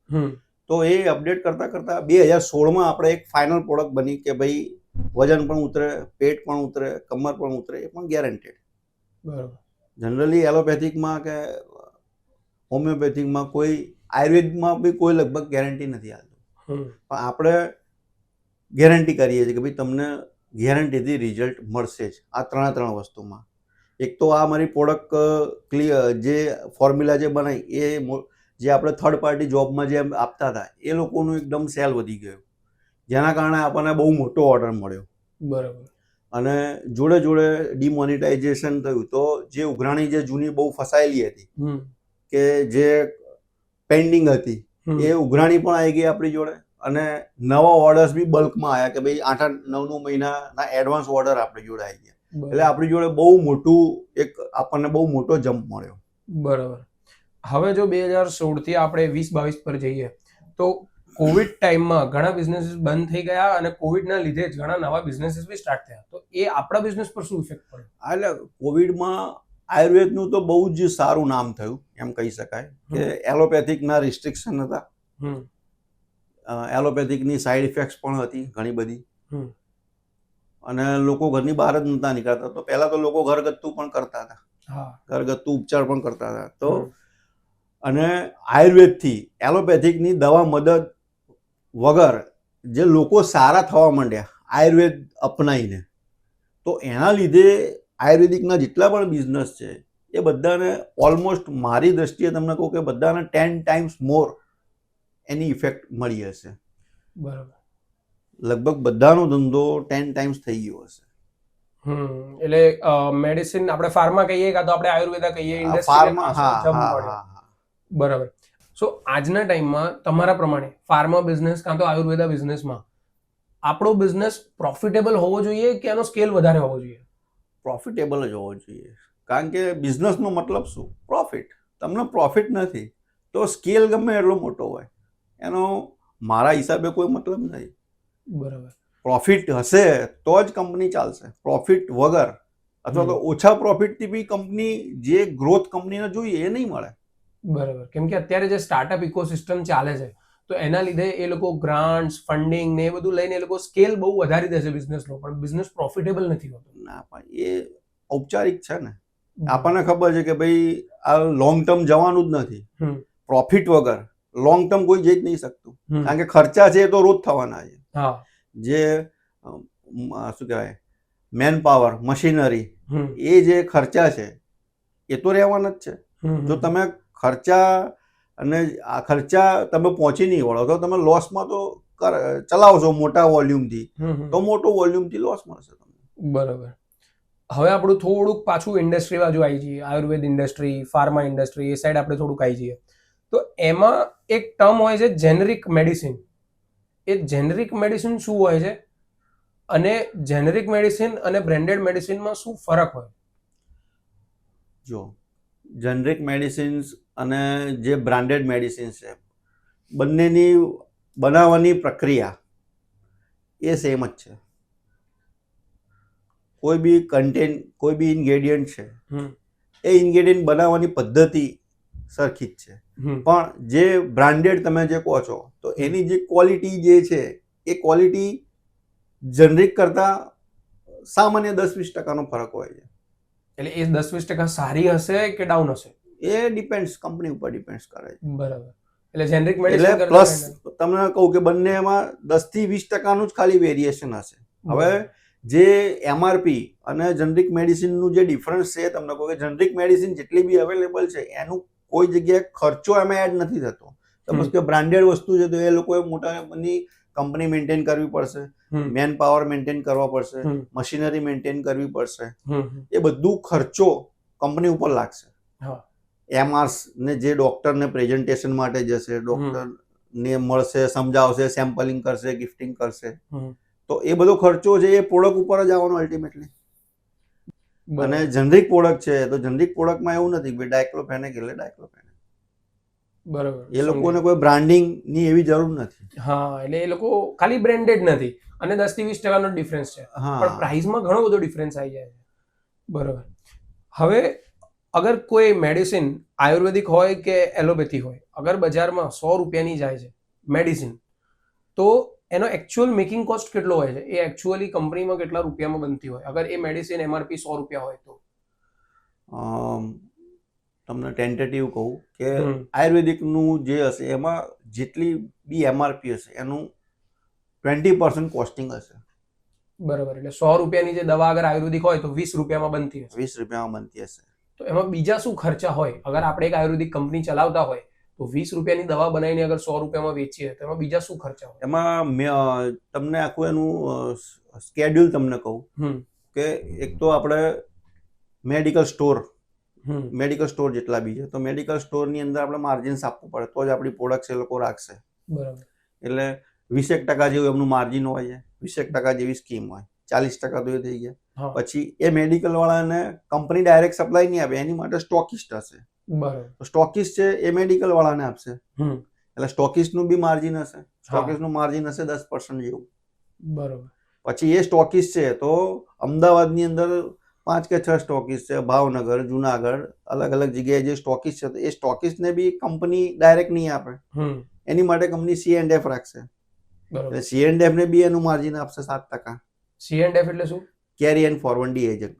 તો એ અપડેટ કરતાં કરતાં 2016માં આપણે એક ફાઇનલ પ્રોડક્ટ બની કે ભાઈ વજન પણ ઉતરે, પેટ પણ ઉતરે, કમર પણ ઉતરે, એ પણ ગેરંટેડ. બરાબર. જનરલી એલોપેથિકમાં કે હોમિયોપેથિકમાં કોઈ આયુર્વેદમાં બી કોઈ લગભગ ગેરંટી નથી આપતું, હમ. પણ આપણે ગેરંટી કરીએ છીએ કે ભાઈ તમને ગેરંટીથી રિઝલ્ટ મળશે જ આ ત્રણ વસ્તુમાં. એક તો આ મારી પ્રોડક્ટ જે ફોર્મ્યુલા જે બનાવી જે આપણે થર્ડ પાર્ટી જોબમાં જે આપતા હતા એ લોકોનું એકદમ સેલ વધી ગયું, જેના કારણે આપણને બહુ મોટો ઓર્ડર મળ્યો. બરાબર. અને જોડે જોડે ડિમોનિટાઇઝેશન થયું, તો જે ઉઘરાણી જે જૂની બહુ ફસાયેલી હતી કે જે પેન્ડિંગ હતી એ ઉઘરાણી પણ આવી ગઈ આપણી જોડે, અને નવા ઓર્ડર્સ બી બલ્કમાં આવ્યા કે ભાઈ 8-9 મહિનાના એડવાન્સ ઓર્ડર આપણી જોડે આવી ગયા. એટલે આપણી જોડે બહુ મોટું આપણને બહુ મોટો જમ્પ મળ્યો. બરાબર. હવે જો 2016 થી આપણે 2022 પર જઈએ તો કોવિડ ટાઈમમાં ઘણા બિઝનેસીસ બંધ થઈ ગયા અને કોવિડના લીધે જ ઘણા નવા બિઝનેસીસ બી સ્ટાર્ટ થયા, તો એ આપણા બિઝનેસ પર શું ઇફેક્ટ પડ્યો? એટલે કોવિડમાં આયુર્વેદનું તો બહુ જ સારું નામ થયું એમ કહી શકાય કે એલોપેથિકના રિસ્ટ્રિક્શન હતા, એલોપેથિકની સાઈડ ઇફેક્ટ્સ પણ હતી ઘણી બધી, અને લોકો ઘરની બહાર જ નહોતા નીકળતા. તો પહેલા તો લોકો ઘરગથ્થુ પણ કરતા હતા, ઘરગથ્થુ ઉપચાર પણ કરતા હતા. તો અને આયુર્વેદથી એલોપેથિકની દવા મદદ વગર જે લોકો સારા થવા માંડ્યા આયુર્વેદ અપનાવીને, તો એના લીધે આયુર્વેદિકના જેટલા પણ બિઝનેસ છે એ બધાને ઓલમોસ્ટ મારી દ્રષ્ટિએ તમને કહું કે બધાને 10 times મોર એની ઇફેક્ટ મળી હશે. બરાબર. લગભગ બધાનો ધંધો 10 times થઈ ગયો હશે. એટલે મેડિસિન આપણે ફાર્મા કહીએ કાં તો આપણે આયુર્વેદા કહીએ, ફાર્મા, હા. બરાબર. સો આજના ટાઈમમાં તમારા પ્રમાણે ફાર્મા બિઝનેસ કાં તો આયુર્વેદા બિઝનેસમાં આપણો બિઝનેસ પ્રોફિટેબલ હોવો જોઈએ કે એનો સ્કેલ વધારે હોવો જોઈએ? પ્રોફિટેબલ જ હોવો જોઈએ, કારણ કે બિઝનેસનો મતલબ શું? પ્રોફિટ. તમને પ્રોફિટ નથી તો સ્કેલ ગમે એટલો મોટો હોય એનો મારા હિસાબે કોઈ મતલબ નથી. બરાબર. પ્રોફિટ હશે તો જ કંપની ચાલશે, પ્રોફિટ વગર અથવા તો ઓછા પ્રોફિટથી બી કંપની જે ગ્રોથ કંપનીને જોઈએ એ નહીં મળે. બરાબર. કેમ કે અત્યારે જે સ્ટાર્ટઅપ ઇકોસિસ્ટમ ચાલે છે તો એના લીધે એ લોકો ગ્રાન્ટ્સ, ફંડિંગ ને એ બધું લઈને એ લોકો સ્કેલ બહુ વધારી દે છે બિઝનેસનો, પણ બિઝનેસ પ્રોફિટેબલ નથી હોતો. ના, પણ એ ઔપચારિક છે ને. આપણને ખબર છે કે ભાઈ આ લોંગ ટર્મ જવાનું જ નથી. પ્રોફિટ વગર લોંગ ટર્મ કોઈ જઈ જ નહીં શકતું, કારણ કે ખર્ચા છે એ તો રોજ થવાના છે. જે શું કહેવાય મેન પાવર, મશીનરી, એ જે ખર્ચા છે એ તો રહેવાના જ છે. જો તમે ખર્ચા અને આ ખર્ચા તમે પહોંચી નહીં વળો તો તમે લોસમાં તો ચલાવશો મોટા વોલ્યુમથી, તો મોટો વોલ્યુમથી લોસ મળશે તમને. બરાબર. હવે આપણું થોડુંક પાછું ઇન્ડસ્ટ્રી બાજુ આવી જઈએ, આયુર્વેદ ઇન્ડસ્ટ્રી, ફાર્મા ઇન્ડસ્ટ્રી, એ સાઈડ આપણે થોડુંક આવી જઈએ તો એમાં એક ટર્મ હોય છે જેનરિક મેડિસિન. એ જેનરિક મેડિસિન શું હોય છે અને જેનરિક મેડિસિન અને બ્રેન્ડેડ મેડિસિનમાં શું ફરક હોય? જો જેનરિક મેડિસિન્સ અને જે બ્રાન્ડેડ મેડિસિન્સ છે બંનેની બનાવવાની પ્રક્રિયા એ સેમ જ છે. કોઈ બી કન્ટેન્ટ, કોઈ બી ઇન્ગ્રેડિયન્ટ છે એ ઇન્ગ્રેડિયન્ટ બનાવવાની પદ્ધતિ સરખી જ છે, પણ જે બ્રાન્ડેડ તમે જે કહો છો તો એની જે ક્વોલિટી જે છે એ ક્વોલિટી જનરિક કરતા સામાન્ય 10-20% ફરક હોય છે. એટલે એ 10-20% સારી હશે કે ડાઉન હશે? એ ડિપેન્ડ્સ, કંપની ઉપર ડિપેન્ડ્સ કરે છે. બરાબર. એટલે જેનરિક મેડિસિન એટલે પ્લસ તમને કહું કે બંનેમાં 10-20%નું જ ખાલી વેરિએશન હશે. હવે જે એમઆરપી અને જનરિક મેડિસિનનું જે ડિફરન્સ છે તમને કહું કે જનરિક મેડિસિન જેટલી બી અવેલેબલ છે એનું કોઈ જગ્યાએ ખર્ચો એમાં એડ નથી થતો. સમજ કે બ્રાન્ડેડ વસ્તુ છે તો એ લોકોએ મોટા બધી કંપની મેન્ટેન કરવી પડશે, મેન પાવર મેન્ટેન કરવા પડશે, મશીનરી મેન્ટેન કરવી પડશે, એ બધું ખર્ચો કંપની ઉપર લાગશે. એમઆરસ ને જે ડોક્ટરને પ્રેઝન્ટેશન માટે જશે, ડોક્ટરને મળશે, સમજાવશે, સેમ્પલિંગ કરશે, ગિફ્ટિંગ કરશે, તો એ બધો ખર્ચો છે એ પ્રોડક્ટ ઉપર જ આવવાનો અલ્ટિમેટલી. અને જનરિક પ્રોડક્ટ છે તો જનરિક પ્રોડક્ટમાં એવું નથી કે ડાયક્લોફેનેક એટલે ડાયક્લોફેનેક. બરાબર. એ લોકોને કોઈ બ્રાન્ડિંગ ની એવી જરૂર નથી. એટલે એ લોકો ખાલી બ્રાન્ડેડ નથી અને 10-20% ડિફરન્સ છે, પણ પ્રાઇસમાં ઘણો બધો ડિફરન્સ આવી જાય છે. બરાબર. હવે અગર કોઈ મેડિસિન આયુર્વેદિક હોય કે એલોપેથી હોય, અગર બજારમાં 100 રૂપિયાની જાય છે મેડિસિન, તો એનો એકચ્યુઅલ મેકિંગ કોસ્ટ કેટલો હોય છે? એ એકચ્યુઅલી કંપનીમાં કેટલા રૂપિયામાં બનતી હોય અગર એ મેડિસિન એમઆરપી 100 રૂપિયા હોય તો? તમને ટેન્ટેટિવ કહું કે હમ. આયુર્વેદિકનું જે હશે એમાં જેટલી બી એમઆરપી હશે એનું 20% કોસ્ટિંગ હશે. બરાબર, એટલે 100 રૂપિયાની જે દવા અગર આયુર્વેદિક હોય તો 20 રૂપિયામાં બનતી હશે. 20 રૂપિયામાં બનતી હશે. તો એમાં બીજા શું ખર્ચા હોય? અગર આપણે એક આયુર્વેદિક કંપની ચલાવતા હોય તો 20 રૂપિયાની દવા બનાવીને અગર 100 રૂપિયામાં વેચીએ તો એમાં બીજા શું ખર્ચા હોય? એમાં તમને આખું એનું સ્કેડ્યુલ તમને કહું કે એક તો આપણે મેડિકલ સ્ટોર જેટલા બી છે તો મેડિકલ સ્ટોરની અંદર આપણે માર્જિન્સ આપવું પડે તો જ આપણી પ્રોડક્ટ્સ એ લોકો રાખશે. બરાબર. એટલે 20% જેવું એમનું માર્જિન હોય છે, 20% જેવી સ્કીમ હોય, 40% તો એ થઈ ગયા. પછી એ મેડિકલ વાળાને કંપની ડાયરેક્ટ સપ્લાય નહીં આપે, એની માટે સ્ટોકિસ્ટ હશે. બરાબર. તો સ્ટોકિસ્ટ છે એ મેડિકલ વાળાને આપશે, એટલે સ્ટોકિસ્ટનું બી માર્જિન હશે. સ્ટોકિસ્ટનું માર્જિન હશે 10% જેવું. બરાબર. પછી એ સ્ટોકિસ્ટ છે તો અમદાવાદની અંદર 5 કે 6 સ્ટોકિસ્ટ છે, ભાવનગર, જુનાગઢ, અલગ અલગ જગ્યાએ જે સ્ટોકિસ્ટ છે તો એ સ્ટોકિસ્ટને બી કંપની ડાયરેક્ટ નહીં આપે, એની માટે કંપની C&F રાખશે. એટલે C&F ને બી એનું માર્જિન આપશે 7%. C&F એટલે શું? કેરી એન્ડ ફોરવર્ડ એજન્ટ.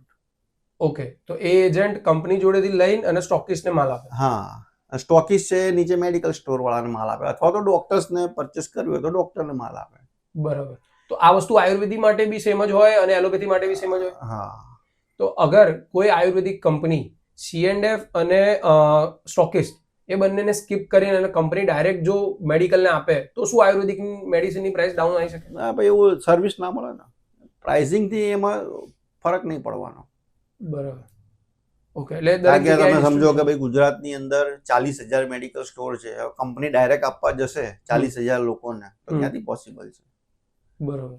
ઓકે, તો એ એજન્ટ કંપની જોડેથી લઈને અને સ્ટોકિસ્ટને માલ આપે. હા, સ્ટોકિસ્ટ છે નીચે મેડિકલ સ્ટોર વાળાને માલ આપે, અથવા તો ડોક્ટર્સને પરચેસ કરવી હોય તો ડોક્ટરને માલ આપે. બરાબર. તો આ વસ્તુ આયુર્વેદિક માટે બી સેમ જ હોય અને એલોપેથી માટે બી સેમ જ હોય? હા. તો અગર કોઈ આયુર્વેદિક કંપની C&F અને સ્ટોકિસ્ટ એ બંનેને સ્કીપ કરીને અને કંપની ડાયરેક્ટ જો મેડિકલને આપે તો શું આયુર્વેદિક મેડિસિનની પ્રાઇસ ડાઉન આવી શકે? ના ભાઈ, એવું સર્વિસ ના મળે ને, પ્રાઇસિંગથી એમાં ફરક નહીં પડવાનો. બરાબર. ઓકે, એટલે કારણ કે તમે સમજો કે ભાઈ ગુજરાતની અંદર 40,000 મેડિકલ સ્ટોર છે, કંપની ડાયરેક્ટ આપવા જશે 40,000 લોકોને તો ક્યાંથી પોસિબલ છે? બરાબર.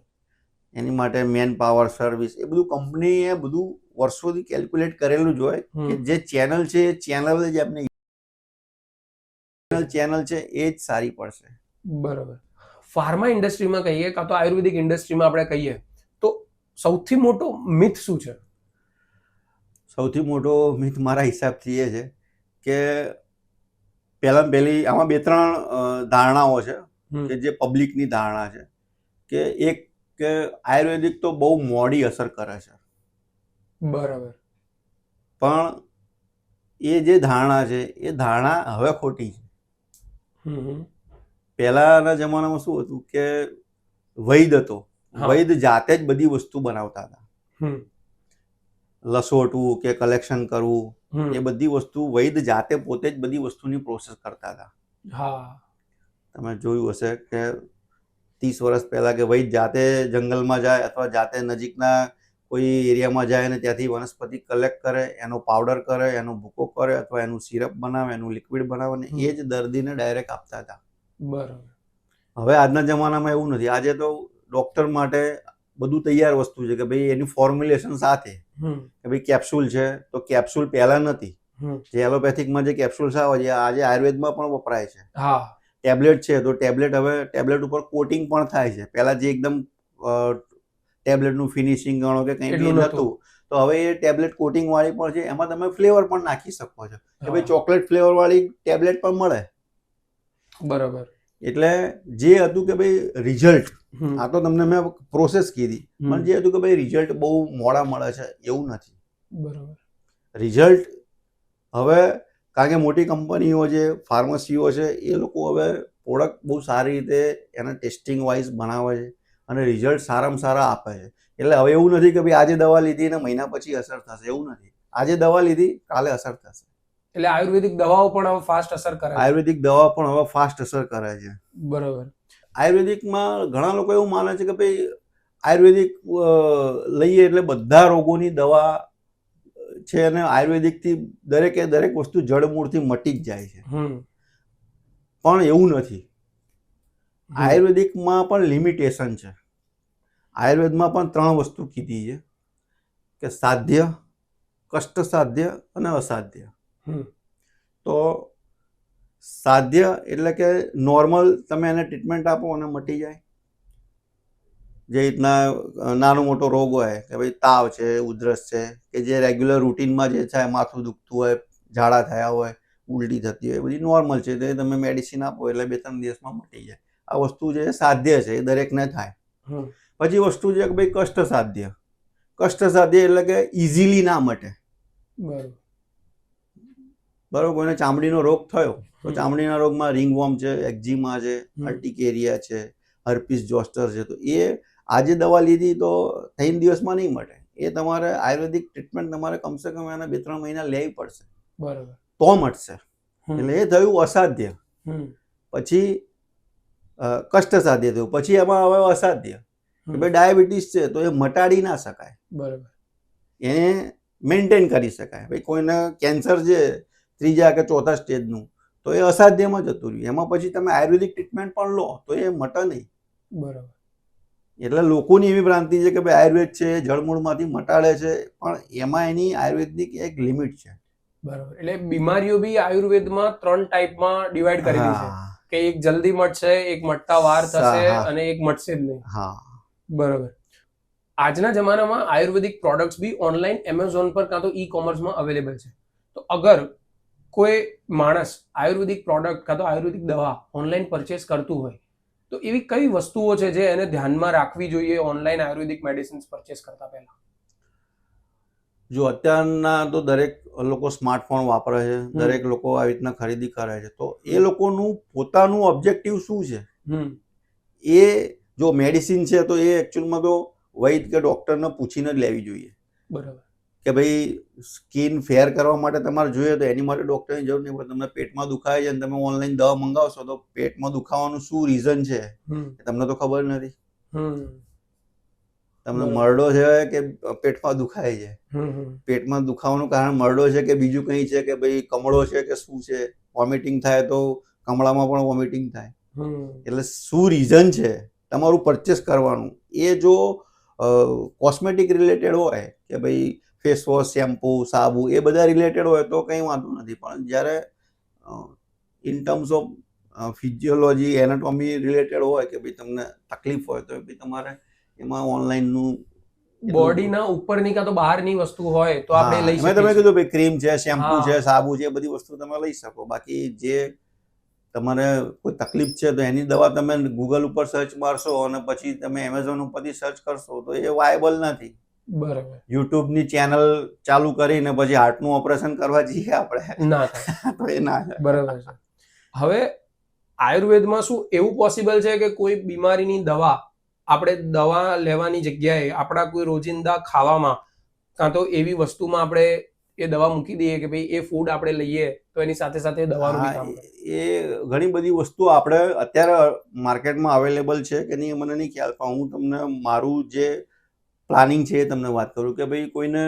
એની માટે મેન પાવર, સર્વિસ, એ બધું કંપનીએ બધું વર્ષોથી કેલ્ક્યુલેટ કરેલું જ હોય કે જે ચેનલ છે એ ચેનલ જ એમને ચેનલ છે એ જ સારી પડશે. બરાબર. ફાર્મા ઇન્ડસ્ટ્રીમાં કહીએ કાં તો આયુર્વેદિક ઇન્ડસ્ટ્રીમાં આપણે કહીએ તો સૌથી મોટો મિથ શું છે? સૌથી મોટો મિથ મારા હિસાબથી એ છે કે પહેલી આમાં 2-3 ધારણાઓ છે કે જે પબ્લિકની ધારણા છે કે એક કે આયુર્વેદિક તો બહુ મોડી અસર કરે છે. બરાબર. પણ એ જે ધારણા છે એ ધારણા હવે ખોટી છે. પહેલાના જમાનામાં શું હતું કે વૈદ હતો, વૈદ જાતે જ બધી વસ્તુ બનાવતા હતા. લસોટવું કે કલેક્શન કરવું એ બધી વસ્તુ વૈદ જાતે પોતે જ બધી વસ્તુની પ્રોસેસ કરતા હતા. તમે જોયું હશે કે 30 વર્ષ પહેલા કે વૈદ જાતે જંગલમાં જાય અથવા જાતે નજીકના કોઈ એરિયામાં જાય અને ત્યાંથી વનસ્પતિ કલેક્ટ કરે, એનો પાવડર કરે, એનો ભૂકો કરે અથવા એનું સિરપ બનાવે, એનું લિક્વિડ બનાવે ને એ જ દર્દીને ડાયરેક્ટ આપતા હતા. બરાબર. હવે આજના જમાનામાં એવું નથી. આજે તો ડોક્ટર માટે બધું તૈયાર વસ્તુ છે કે ભાઈ એની ફોર્મ્યુલેશન સાથે કે ભાઈ કેપ્સ્યુલ છે તો કેપ્સ્યુલ પહેલા નથી, જે એલોપેથિકમાં જે કેપ્સ્યુલ્સ આવે છે આજે આયુર્વેદમાં પણ વપરાય છે. ટેબ્લેટ છે તો ટેબ્લેટ હવે ટેબ્લેટ ઉપર કોટિંગ પણ થાય છે. પહેલા જે એકદમ ટેબ્લેટનું ફિનિશિંગ ગણો કે કંઈ બી નહોતું તો હવે એ ટેબ્લેટ કોટિંગ વાળી પણ છે, એમાં તમે ફ્લેવર પણ નાખી શકો છો કે ભાઈ ચોકલેટ ફ્લેવર વાળી ટેબ્લેટ પણ મળે. બરાબર. એટલે જે હતું કે ભાઈ રિઝલ્ટ, આ તો તમને મેં પ્રોસેસ કીધી, પણ જે હતું કે ભાઈ રિઝલ્ટ બહુ મોડા મળે છે એવું નથી. બરાબર. રિઝલ્ટ હવે કારણ કે મોટી કંપનીઓ છે, ફાર્મસીઓ છે, એ લોકો હવે પ્રોડક્ટ બહુ સારી રીતે એના ટેસ્ટિંગ વાઇઝ બનાવે છે અને રિઝલ્ટ સારામાં સારા આપે છે. એટલે હવે એવું નથી કે ભાઈ આજે દવા લીધી ને મહિના પછી અસર થશે, એવું નથી. આજે દવા લીધી કાલે અસર થશે. એટલે આયુર્વેદિક દવાઓ પણ હવે ફાસ્ટ અસર કરે છે. આયુર્વેદિક દવા પણ હવે ફાસ્ટ અસર કરે છે. બરાબર. આયુર્વેદિકમાં ઘણા લોકો એવું માને છે કે ભાઈ આયુર્વેદિક લઈએ એટલે બધા રોગોની દવા છે અને આયુર્વેદિકથી દરેક વસ્તુ જડમૂળથી મટી જ જાય છે. પણ એવું નથી. આયુર્વેદિકમાં પણ લિમિટેશન છે. આયુર્વેદમાં પણ 3 વસ્તુ કીધી છે કે સાધ્ય, કષ્ટસાધ્ય અને અસાધ્ય. તો સાધ્ય એટલે કે નોર્મલ તમે એને ટ્રીટમેન્ટ આપો અને મટી જાય. જે રીતના નાનો મોટો રોગ હોય કે ભાઈ તાવ છે, ઉધરસ છે, કે જે રેગ્યુલર રૂટીનમાં જે થાય, માથું દુખતું હોય, ઝાડા થયા હોય, ઉલટી થતી હોય, બધી નોર્મલ છે, તો તમે મેડિસિન આપો એટલે 2-3 દિવસમાં મટી જાય. આ વસ્તુ જે સાધ્ય છે એ દરેકને થાય. પછી વસ્તુ છે કે ભાઈ કષ્ટસાધ્ય. કષ્ટસાધ્ય એટલે કે ઇઝીલી ના મટે. બરોબર, કોઈને ચામડીનો રોગ થયો તો ચામડીના રોગમાં રિંગવોર્મ છે, એક્ઝિમા છે, અર્ટિકેરિયા છે, હર્પીસ જોસ્ટર છે, તો એ આજે દવા લીધી તો 3 દિવસમાં નહીં મટે. એ તમારે આયુર્વેદિક ટ્રીટમેન્ટ તમારે કમસે કમ એના 2-3 મહિના લેવી પડશે, બરાબર, તો મટશે. એટલે એ થયું અસાધ્ય. પછી કષ્ટસાધ્ય થયું. પછી એમાં હવે અસાધ્ય કે ભાઈ ડાયાબિટીસ છે તો એ મટાડી ના શકાય, બરાબર, એને મેન્ટેન કરી શકાય. ભાઈ કોઈને કેન્સર છે 3જા કે 4થા સ્ટેજનું, તો એ અસાધ્યમાં જતું રહ્યું. એમાં પછી તમે આયુર્વેદિક ટ્રીટમેન્ટ પણ લો તો એ મટે નહીં. બરાબર. એટલે લોકોની એવી ભ્રાંતિ છે કે ભાઈ આયુર્વેદ છે જળમૂળમાંથી મટાડે છે, પણ એમાં એની આયુર્વેદની એક લિમિટ છે. બરાબર. એટલે બીમારીઓ બી આયુર્વેદમાં 3 ટાઈપમાં ડિવાઈડ કરેલી છે કે એક જલ્દી મટશે, એક મટતા વાર થશે અને એક મટશે જ નહીં. હા, બરાબર. આજના જમાનામાં આયુર્વેદિક પ્રોડક્ટ્સ બી ઓનલાઈન એમેઝોન પર કાં તો ઈ કોમર્સમાં અવેલેબલ છે. તો અગર કોઈ માણસ આયુર્વેદિક પ્રોડક્ટ કાં તો આયુર્વેદિક દવા ઓનલાઈન પરચેસ કરતું હોય તો એવી કઈ વસ્તુઓ છે જે એને ધ્યાનમાં રાખવી જોઈએ ઓનલાઈન આયુર્વેદિક મેડિસિન્સ પરચેસ કરતા પહેલા? જો અત્યારના તો દરેક લોકો સ્માર્ટફોન વાપરે છે, દરેક લોકો આવી રીતના ખરીદી કરે છે, તો એ લોકોનું પોતાનું ઓબ્જેક્ટિવ શું છે? એ જો મેડિસિન છે તો એ એકચ્યુઅલમાં તો વૈદ કે ડોક્ટરને પૂછીને જ લેવી જોઈએ. બરાબર. કે ભાઈ સ્કિન ફેર કરવા માટે તમારે જોઈએ તો એની માટે ડોક્ટરની જરૂર નહીં પડે. તમને પેટમાં દુખાય છે અને તમે ઓનલાઈન દવા મંગાવશો તો પેટમાં દુખાવાનું શું રીઝન છે તમને તો ખબર નથી. તમને મરડો છે કે પેટમાં દુખાય છે, પેટમાં દુખાવાનું કારણ મરડો છે કે બીજું કંઈ છે કે ભાઈ કમળો છે કે શું છે, વોમિટિંગ થાય તો કમળામાં પણ વોમિટિંગ થાય, એટલે શું રીઝન છે તમારું પરચેસ કરવાનું. એ જો કોસ્મેટિક રિલેટેડ હોય કે ભાઈ ફેસ વોશ, શેમ્પૂ, સાબુ એ બધા રિલેટેડ હોય તો કંઈ વાંધો નથી, પણ જ્યારે in terms of physiology, anatomy related હોય કે ભાઈ તમને તકલીફ હોય તો ભાઈ તમારે એમાં ઓનલાઈનનું બોડીના ઉપરની કાં તો બહારની વસ્તુ હોય તો આપણે લઈ શકીએ. તમે કીધું ભાઈ ક્રીમ છે, શેમ્પૂ છે, સાબુ છે, એ બધી વસ્તુ તમે લઈ શકો. બાકી જે તમારે કોઈ તકલીફ છે તો એની દવા તમે ગૂગલ ઉપર સર્ચ મારશો અને પછી તમે એમેઝોન ઉપરથી સર્ચ કરશો તો એ વાયબલ નથી. બરાબર. યુટ્યુબની ચેનલ ચાલુ કરીને પછી હાર્ટનું ઓપરેશન કરવા જઈએ આપણે, ના થાય તો એ ના થાય. બરાબર છે. હવે આયુર્વેદમાં શું એવું પોસિબલ છે કે કોઈ બીમારીની દવા આપણે દવા લેવાની જગ્યાએ આપણા કોઈ રોજિંદા ખાવામાં કાં તો એવી વસ્તુમાં આપણે એ દવા મૂકી દઈએ કે ભાઈ એ ફૂડ આપણે લઈએ તો એની સાથે સાથે દવાનું બી કામ કરે? એ ઘણી બધી વસ્તુઓ આપણે અત્યારે માર્કેટમાં અવેલેબલ છે કે નહીં મને નહીં ખ્યાલ, પણ હું તમને મારું જે પ્લાનિંગ છે એ તમને વાત કરું કે ભાઈ કોઈને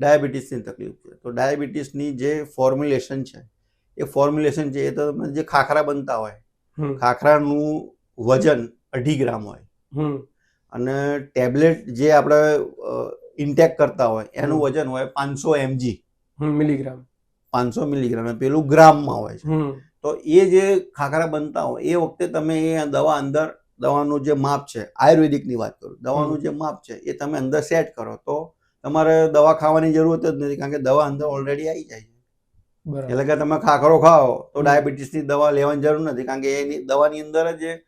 ડાયાબિટીસની તકલીફ છે તો ડાયાબિટીસની જે ફોર્મ્યુલેશન છે એ ફોર્મ્યુલેશન છે એ તો તમે જે ખાખરા બનતા હોય, ખાખરાનું વજન 2.5 ગ્રામ હોય અને ટેબ્લેટ જે આપણે ઇન્ટેક કરતા હોય એનું વજન હોય 500 મિલીગ્રામ, 500 મિલીગ્રામ, પેલું ગ્રામમાં હોય છે. તો એ જે ખાખરા બનતા હોય એ વખતે તમે એ દવા અંદર, દવાનું જે માપ છે, આયુર્વેદિકની વાત કરું, દવાનું જે માપ છે એ તમે અંદર સેટ કરો તો તમારે દવા ખાવાની જરૂરત જ નથી, કારણ કે દવા અંદર ઓલરેડી આવી જાય છે. એટલે કે તમે ખાખરો ખાઓ તો ડાયાબિટીસની દવા લેવાની જરૂર નથી, કારણ કે એની દવાની અંદર જ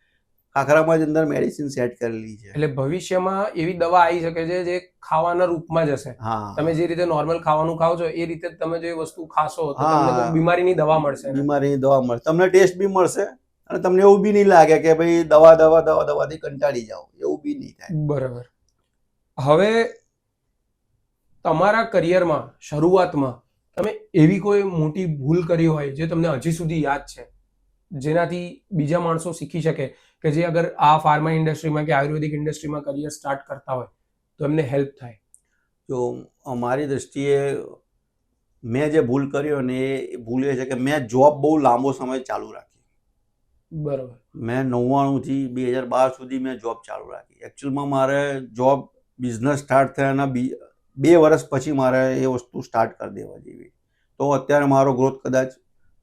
ખાખરામાં જ અંદર મેડિસિન સેટ કરેલી છે. એટલે ભવિષ્યમાં એવી દવા આવી શકે છે જે ખાવાના રૂપમાં જ હશે. તમે જે રીતે નોર્મલ ખાવાનું ખાવ છો એ રીતે તમે જે વસ્તુ ખાશો તો તમને બીમારીની દવા મળશે. બીમારીની દવા મળશે, તમને ટેસ્ટ બી મળશે અને તમને એવું બી નહીં લાગે કે ભાઈ દવાથી કંટાળી જાઓ, એવું બી નહીં થાય. બરાબર. હવે તમારા કરિયરમાં શરૂઆતમાં તમે એવી કોઈ મોટી ભૂલ કરી હોય જે તમને હજી સુધી યાદ છે, જેનાથી બીજા માણસો શીખી શકે કે જે અગર આ ફાર્મા ઇન્ડસ્ટ્રીમાં કે આયુર્વેદિક ઇન્ડસ્ટ્રીમાં કરિયર સ્ટાર્ટ કરતા હોય તો એમને હેલ્પ થાય? તો મારી દ્રષ્ટિએ મેં જે ભૂલ કર્યો ને એ ભૂલ એ છે કે મેં જોબ બહુ લાંબો સમય ચાલુ રાખી. બરાબર. મેં 99 થી 2012 સુધી મેં જોબ ચાલુ રાખી. એકચ્યુઅલમાં મારે જોબ બિઝનેસ સ્ટાર્ટ થયાના 2 વર્ષ પછી મારે એ વસ્તુ સ્ટાર્ટ કરી દેવા જેવી, તો અત્યારે મારો ગ્રોથ કદાચ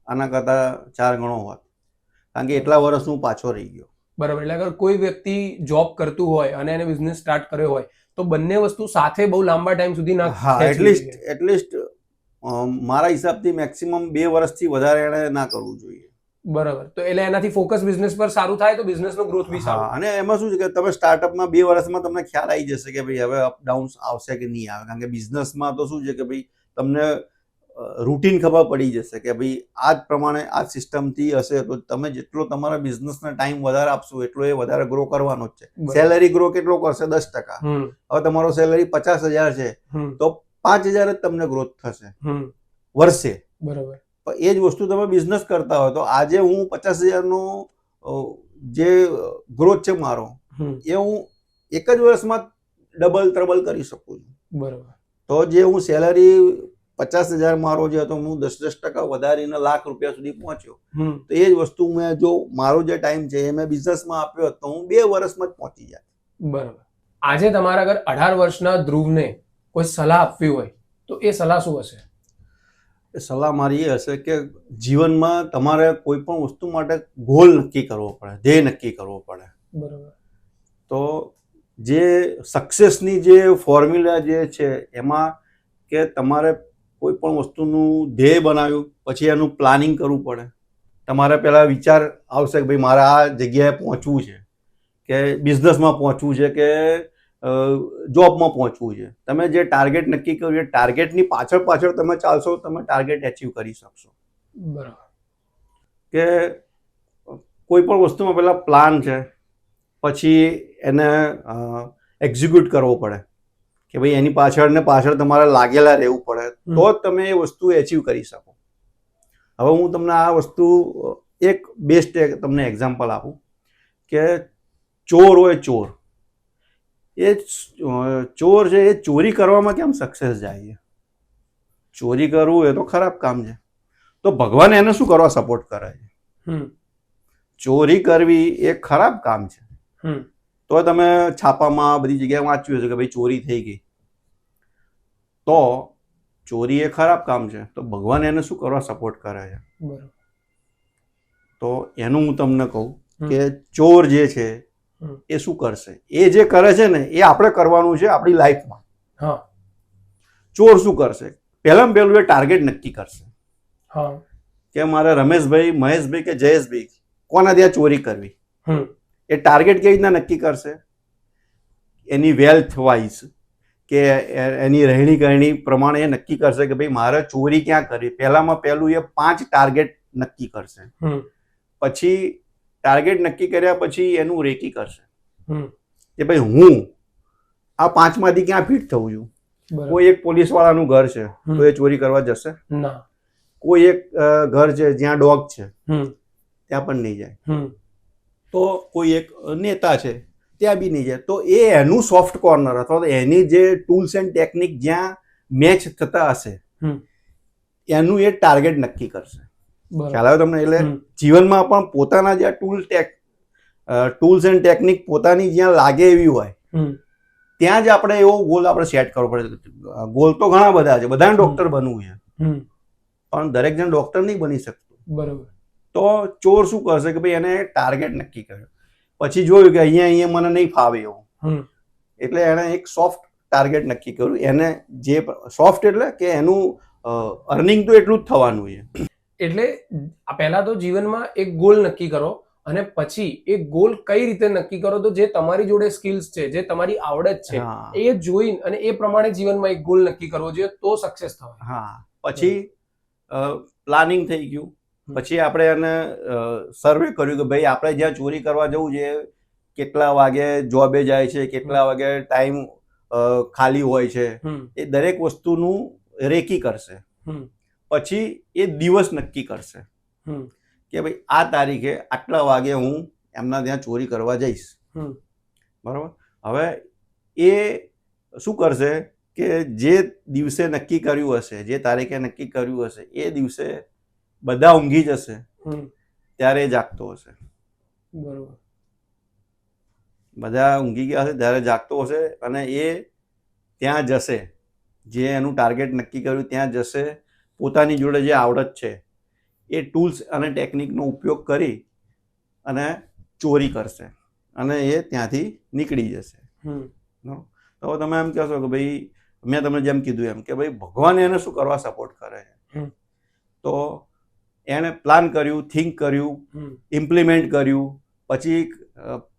આના કરતાં 4 ગણો હોત, કારણ કે એટલા વર્ષ હું પાછો રહી ગયો. બરાબર. એટલે અગર કોઈ વ્યક્તિ જોબ કરતું હોય અને એને બિઝનેસ સ્ટાર્ટ કર્યો હોય તો બંને વસ્તુ સાથે બહુ લાંબા ટાઈમ સુધી ના, એટલીસ્ટ મારા હિસાબથી મેક્સિમમ 2 વર્ષથી વધારે એને ના કરવું જોઈએ. બરાબર. તો એટલે એનાથી ફોકસ બિઝનેસ પર સારું થાય તો બિઝનેસનો ગ્રોથ બી સારો. અને એમાં શું છે કે તમે સ્ટાર્ટઅપમાં 2 વર્ષમાં તમને ખ્યાલ આવી જશે કે ભાઈ હવે અપ ડાઉન્સ આવશે કે નહીં આવે, કારણ કે બિઝનેસમાં તો શું છે કે ભાઈ તમને રૂટીન ખબર પડી જશે કે ભાઈ આ જ પ્રમાણે આ સિસ્ટમથી હશે તો તમે જેટલો તમારા બિઝનેસને ટાઈમ વધારે આપશો એટલો એ વધારે ગ્રો કરવાનો જ છે. સેલેરી ગ્રો કેટલો કરશે? 10%. હવે તમારો સેલેરી 50,000 છે તો 5,000 જ તમને ગ્રોથ થશે વર્ષે. બરાબર. પણ એ જ વસ્તુ તમે બિઝનેસ કરતા હોય તો આજે હું 50,000નો જે ગ્રોથ છે મારો એ હું એક જ વર્ષમાં ડબલ ત્રબલ કરી શકું છું. બરાબર. તો જે હું સેલરી 50,000 મારો જે હતો હું 10% વધારીને લાખ રૂપિયા સુધી પહોંચ્યો. તો એ જ વસ્તુ મેં જો મારો જે ટાઈમ છે એ મેં બિઝનેસમાં આપ્યો તો હું 2 વર્ષમાં જ પહોંચી જાય. બરાબર. આજે તમારા અગર 18 વર્ષના ધ્રુવને કોઈ સલાહ આપવી હોય તો એ સલાહ શું હશે? એ સલાહ મારી એ હશે કે જીવનમાં તમારે કોઈ પણ વસ્તુ માટે ગોલ નક્કી કરવો પડે, ધ્યેય નક્કી કરવો પડે. બરાબર. તો જે સક્સેસની જે ફોર્મ્યુલા જે છે એમાં કે તમારે કોઈ પણ વસ્તુનું ધ્યેય બનાવ્યું પછી એનું પ્લાનિંગ કરવું પડે. તમારે પહેલાં વિચાર આવશે કે ભાઈ મારે આ જગ્યાએ પહોંચવું છે, કે બિઝનેસમાં પહોંચવું છે, કે જોબમાં પહોંચવું છે. તમે જે ટાર્ગેટ નક્કી કર્યું એ ટાર્ગેટની પાછળ પાછળ તમે ચાલશો તમે ટાર્ગેટ એચીવ કરી શકશો. બરાબર. કે કોઈ પણ વસ્તુમાં પહેલાં પ્લાન છે પછી એને એક્ઝિક્યુટ કરવો પડે કે ભાઈ એની પાછળ ને પાછળ તમારે લાગેલા રહેવું પડે તો જ તમે એ વસ્તુ એચીવ કરી શકો. હવે હું તમને આ વસ્તુ એક બેસ્ટ તમને એક્ઝામ્પલ આપું કે ચોર હોય ચોર, એ ચોર છે એ ચોરી કરવામાં કેમ સક્સેસ જાય છે? ચોરી કરવું એ તો ખરાબ કામ છે તો ભગવાન એને શું કરવા સપોર્ટ કરે છે? ચોરી કરવી એ ખરાબ કામ છે. તો તમે છાપામાં બધી જગ્યાએ વાંચ્યું હશે કે ભાઈ ચોરી થઈ ગઈ, તો ચોરી એ ખરાબ કામ છે તો ભગવાન એને શું કરવા સપોર્ટ કરે છે? તો એનું હું તમને કહું કે ચોર જે છે એ શું કરશે? એ જે કરે છે ને એ આપણે કરવાનું છે આપણી લાઈફમાં. ચોર શું કરશે? પહેલામાં પહેલું એ ટાર્ગેટ નક્કી કરશે કે મારે રમેશભાઈ, મહેશભાઈ કે જયેશભાઈ કોના ત્યાં ચોરી કરવી. એ ટાર્ગેટ કેવી રીતના નક્કી કરશે? એની વેલ્થ વાઇઝ કે એની રહેણી કરણી પ્રમાણે એ નક્કી કરશે કે ભાઈ મારે ચોરી ક્યાં કરવી. પહેલામાં પહેલું એ 5 ટાર્ગેટ નક્કી કરશે. પછી ટાર્ગેટ નક્કી કર્યા પછી એનું રેકી કરશે કે ભાઈ હું આ 5માંથી ક્યાં ફિટ થવું છું. કોઈ એક પોલીસ વાળાનું ઘર છે તો એ ચોરી કરવા જશે ના. કોઈ એક ઘર છે જ્યાં ડોગ છે ત્યાં પણ નહીં જાય. તો કોઈ એક નેતા છે ત્યાં બી નહીં જાય. તો એ એનું સોફ્ટ કોર્નર અથવા તો એની જે ટૂલ્સ એન્ડ ટેકનિક જ્યાં મેચ થતા હશે એનું એ ટાર્ગેટ નક્કી કરશે. ખ્યાલ આવે તમને? એટલે જીવનમાં પણ પોતાના જે ટૂલ્સ એન્ડ ટેકનિક પોતાની જ્યાં લાગે એવી હોય ત્યાં જ આપણે એવો ગોલ આપણે સેટ કરવો પડે. ગોલ તો ઘણા બધા છે, બધાને ડોક્ટર બનવું છે પણ દરેક જણ ડોક્ટર નહીં બની શકતું. બરાબર. તો ચોર શું કરશે કે ભાઈ એને ટાર્ગેટ નક્કી કર્યો પછી જોયું કે અહીંયા મને નહીં ફાવે એવું એટલે એને એક સોફ્ટ ટાર્ગેટ નક્કી કર્યું. એને જે સોફ્ટ એટલે કે એનું અર્નિંગ તો એટલું જ થવાનું છે. એટલે પહેલા તો જીવનમાં એક ગોલ નક્કી કરો અને પછી એ ગોલ કઈ રીતે નક્કી કરો તો જે તમારી જોડે સ્કિલ્સ છે, જે તમારી આવડત છે એ જોઈ અને એ પ્રમાણે જીવનમાં એક ગોલ નક્કી કરવો જોઈએ તો સક્સેસ થાય. હા. પછી પ્લાનિંગ થઈ ગયું. પછી આપણે એને સર્વે કર્યું કે ભાઈ આપણે જ્યાં ચોરી કરવા જવું છે કેટલા વાગે જોબે જાય છે, કેટલા વાગે ટાઈમ ખાલી હોય છે, એ દરેક વસ્તુનું રેકી કરશે. પછી એ દિવસ નક્કી કરશે કે ભાઈ આ તારીખે આટલા વાગે હું એમના ત્યાં ચોરી કરવા જઈશ. બરાબર. હવે એ શું કરશે કે જે દિવસે નક્કી કર્યું હશે, જે તારીખે નક્કી કર્યું હશે એ દિવસે બધા ઊંઘી જશે ત્યારે જાગતો હશે. બરોબર. બધા ઊંઘી ગયા હશે ત્યારે જાગતો હશે અને એ ત્યાં જશે, જે એનું ટાર્ગેટ નક્કી કર્યું ત્યાં જશે. પોતાની જોડે જે આવડત છે એ ટૂલ્સ અને ટેકનિકનો ઉપયોગ કરી અને ચોરી કરશે અને એ ત્યાંથી નીકળી જશે. તો તમે એમ કહેશો કે ભાઈ મેં તમને જેમ કીધું એમ કે ભાઈ ભગવાન એને શું કરવા સપોર્ટ કરે છે? તો એણે પ્લાન કર્યું, થિંક કર્યું, ઇમ્પ્લિમેન્ટ કર્યું, પછી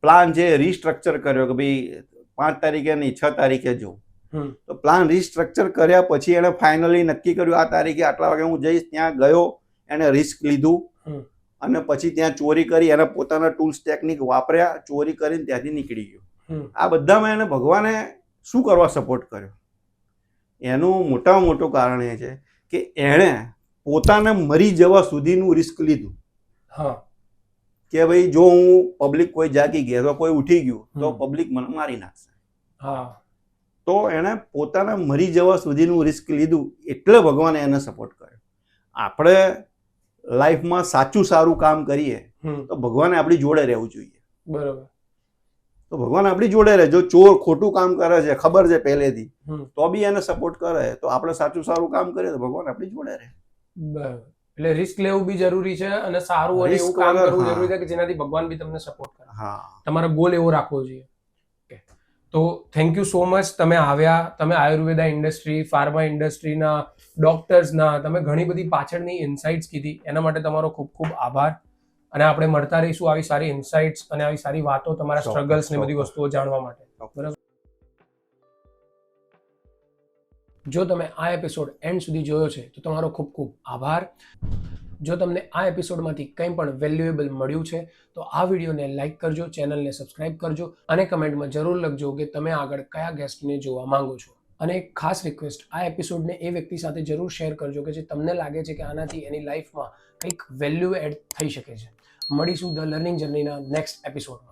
પ્લાન છે રિસ્ટ્રક્ચર કર્યો કે ભાઈ 5 તારીખે નહીં 6 તારીખે જવું. તો પ્લાન રીસ્ટ્રક્ચર કર્યા પછી એને ફાઇનલી નક્કી કર્યું આ તારીખે આટલા વાગે હું જઈશ. ત્યાં ગયો, એને રિસ્ક લીધું અને પછી ત્યાં ચોરી કરી, એને પોતાના ટૂલ્સ ટેકનિક વાપર્યા, ચોરી કરીને ત્યાંથી નીકળી ગયો. આ બધામાં એને ભગવાને શું કરવા સપોર્ટ કર્યો? એનું મોટામાં મોટું કારણ એ છે કે એણે પોતાને મરી જવા સુધીનું રિસ્ક લીધું. કે ભાઈ જો હું પબ્લિક કોઈ જાગી ગયા તો કોઈ ઉઠી ગયું તો પબ્લિક મને મારી નાખશે. તો એણે પોતાના મરી જવા સુધીનું રિસ્ક લીધું એટલે ભગવાને એને સપોર્ટ કર્યો. આપણે લાઈફમાં સાચું સારું કામ કરીએ તો ભગવાને આપણી જોડે રહેવું જોઈએ. બરાબર. તો ભગવાન આપણી જોડે રહે. જો ચોર ખોટું કામ કરે છે, ખબર છે પહેલેથી, તો બી એને સપોર્ટ કરે, તો આપણે સાચું સારું કામ કરીએ તો ભગવાન આપણી જોડે રહે. બરાબર. એટલે રિસ્ક લેવું બી જરૂરી છે અને સારું અને એવું કામ કરવું જરૂરી છે કે જેનાથી ભગવાન બી તમને સપોર્ટ કરે. તમારો ગોલ એવો રાખવો જોઈએ. તો થેન્ક યુ સો મચ. તમે આવ્યા, તમે આયુર્વેદા ઇન્ડસ્ટ્રી, ફાર્મા ઇન્ડસ્ટ્રીના ડોક્ટર્સના તમે ઘણી બધી પાછળની ઇન્સાઇટ્સ કીધી, એના માટે તમારો ખૂબ ખૂબ આભાર. અને આપણે મળતા રહીશું આવી સારી ઇન્સાઇટ્સ અને આવી સારી વાતો, તમારા સ્ટ્રગલ્સ ને બધી વસ્તુઓ જાણવા માટે. બરાબર. જો તમે આ એપિસોડ એન્ડ સુધી જોયો છે તો તમારો ખૂબ ખૂબ આભાર. જો તમને આ એપિસોડમાંથી કંઈ પણ વેલ્યુએબલ મળ્યું છે તો આ વિડીયોને લાઇક કરજો, ચેનલને સબસ્ક્રાઇબ કરજો અને કમેન્ટમાં જરૂર લખજો કે તમે આગળ કયા ગેસ્ટને જોવા માંગો છો. અને એક ખાસ રિક્વેસ્ટ, આ એપિસોડને એ વ્યક્તિ સાથે જરૂર શેર કરજો કે જે તમને લાગે છે કે આનાથી એની લાઈફમાં કંઈક વેલ્યુ એડ થઈ શકે છે. મળીશું ધ લર્નિંગ જર્નીના નેક્સ્ટ એપિસોડમાં.